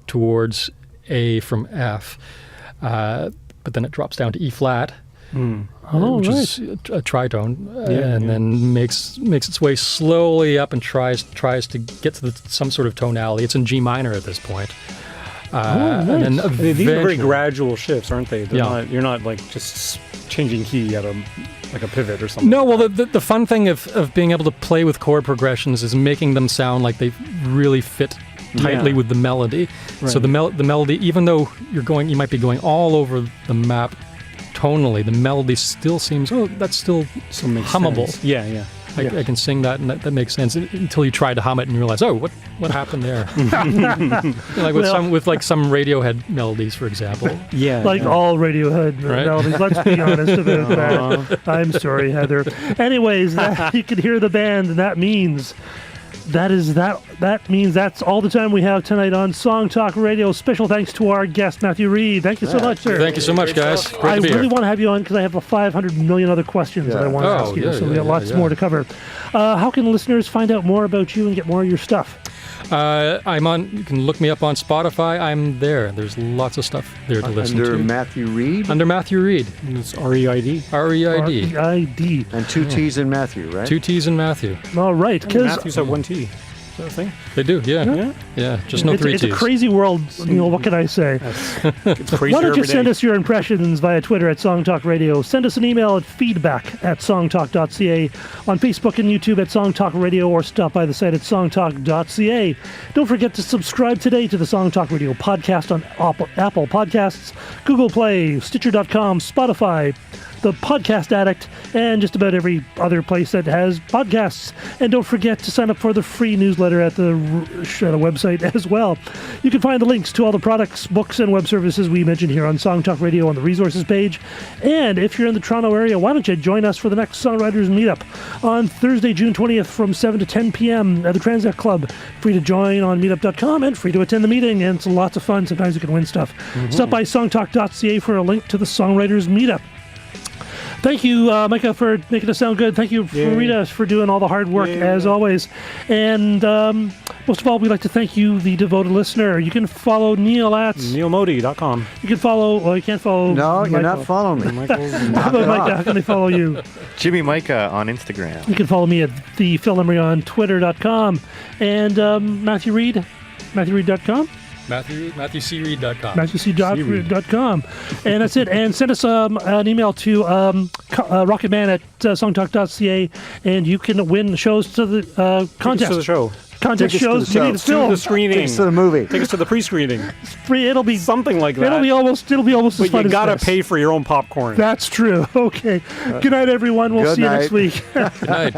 Speaker 8: towards A from F, but then it drops down to E flat, which is a tritone, then makes its way slowly up and tries to get to some sort of tonality. It's in G minor at this point. And then
Speaker 4: These are very
Speaker 8: eventually-
Speaker 4: gradual shifts, aren't they? They're
Speaker 8: Yeah.
Speaker 4: not, you're not like just changing key at a pivot or something.
Speaker 8: No, well, the fun thing of being able to play with chord progressions is making them sound like they really fit tightly
Speaker 4: Yeah.
Speaker 8: with the melody. So the melody, even though you might be going all over the map tonally, the melody still seems, that's still
Speaker 4: Makes
Speaker 8: hummable.
Speaker 4: sense. Yeah.
Speaker 8: I can sing that, and that makes sense until you try to hum it and you realize, what happened there? Like with some Radiohead melodies, for example.
Speaker 4: Yeah.
Speaker 3: Like all Radiohead
Speaker 8: Right.
Speaker 3: melodies. Let's be honest about that. I'm sorry, Heather. Anyways, you can hear the band, and that means that's all the time we have tonight on Song Talk Radio. Special thanks to our guest, Matthew Reid. Thank you so much, sir.
Speaker 8: Thank you so much, guys. Great
Speaker 3: I
Speaker 8: to be
Speaker 3: really
Speaker 8: here.
Speaker 3: want to have you on because I have 500 million other questions that I want to ask you. So we got lots more to cover. How can listeners find out more about you and get more of your stuff?
Speaker 8: You can look me up on Spotify. I'm there. There's lots of stuff there to listen
Speaker 5: Under
Speaker 8: to.
Speaker 5: Matthew Reid?
Speaker 8: Under Matthew Reid.
Speaker 4: It's REID.
Speaker 8: REID.
Speaker 3: R-E-I-D.
Speaker 5: And 2 T's in Matthew, right?
Speaker 8: 2 T's in Matthew.
Speaker 3: All right. Because
Speaker 4: Matthews have 1 T. Is that a thing?
Speaker 8: They do, yeah. Yeah, just no 3
Speaker 3: it's
Speaker 8: T's.
Speaker 3: a crazy world, Neil. What can I say?
Speaker 4: It's crazy.
Speaker 3: Why don't you send us your impressions via Twitter at SongTalk Radio? Send us an email at feedback@songtalk.ca, on Facebook and YouTube at SongTalk Radio, or stop by the site at songtalk.ca. Don't forget to subscribe today to the SongTalk Radio podcast on Apple Podcasts, Google Play, Stitcher.com, Spotify, the Podcast Addict, and just about every other place that has podcasts. And don't forget to sign up for the free newsletter at the website as well. You can find the links to all the products, books, and web services we mentioned here on Song Talk Radio on the resources page. And if you're in the Toronto area, why don't you join us for the next Songwriters Meetup on Thursday, June 20th from 7 to 10 p.m. at the Transect Club. Free to join on meetup.com and free to attend the meeting, and it's lots of fun. Sometimes you can win stuff. Stop by songtalk.ca for a link to the Songwriters Meetup. Thank you, Micah, for making us sound good. Thank you, Rita, for doing all the hard work, as always. And most of all, we'd like to thank you, the devoted listener. You can follow Neil at...
Speaker 4: neilmodi.com.
Speaker 3: You can follow... Well, you can't follow...
Speaker 5: No,
Speaker 3: Michael.
Speaker 5: you're not following me.
Speaker 3: How about Micah? How can they follow you?
Speaker 6: Jimmy Micah on Instagram.
Speaker 3: You can follow me at the Phil Emery on Twitter.com. And Matthew Reid, MatthewReid.com.
Speaker 8: MatthewCReid.com.
Speaker 3: MatthewC.com. And that's it. And send us an email to rocketman at songtalk.ca, and you can win shows to the contest.
Speaker 4: Tickets to the show.
Speaker 3: Contest
Speaker 5: Tickets to
Speaker 3: shows.
Speaker 5: the show.
Speaker 3: You need to film.
Speaker 4: To the screening.
Speaker 5: Tickets to the movie.
Speaker 4: Tickets to the pre-screening.
Speaker 3: Free. It'll be
Speaker 4: Something like that.
Speaker 3: It'll be almost as
Speaker 4: But
Speaker 3: fun
Speaker 4: you
Speaker 3: as
Speaker 4: gotta
Speaker 3: this.
Speaker 4: pay for your own popcorn.
Speaker 3: That's true. Okay. Good night, everyone. We'll
Speaker 5: Good
Speaker 3: see you
Speaker 5: night.
Speaker 3: next week.
Speaker 8: Good night.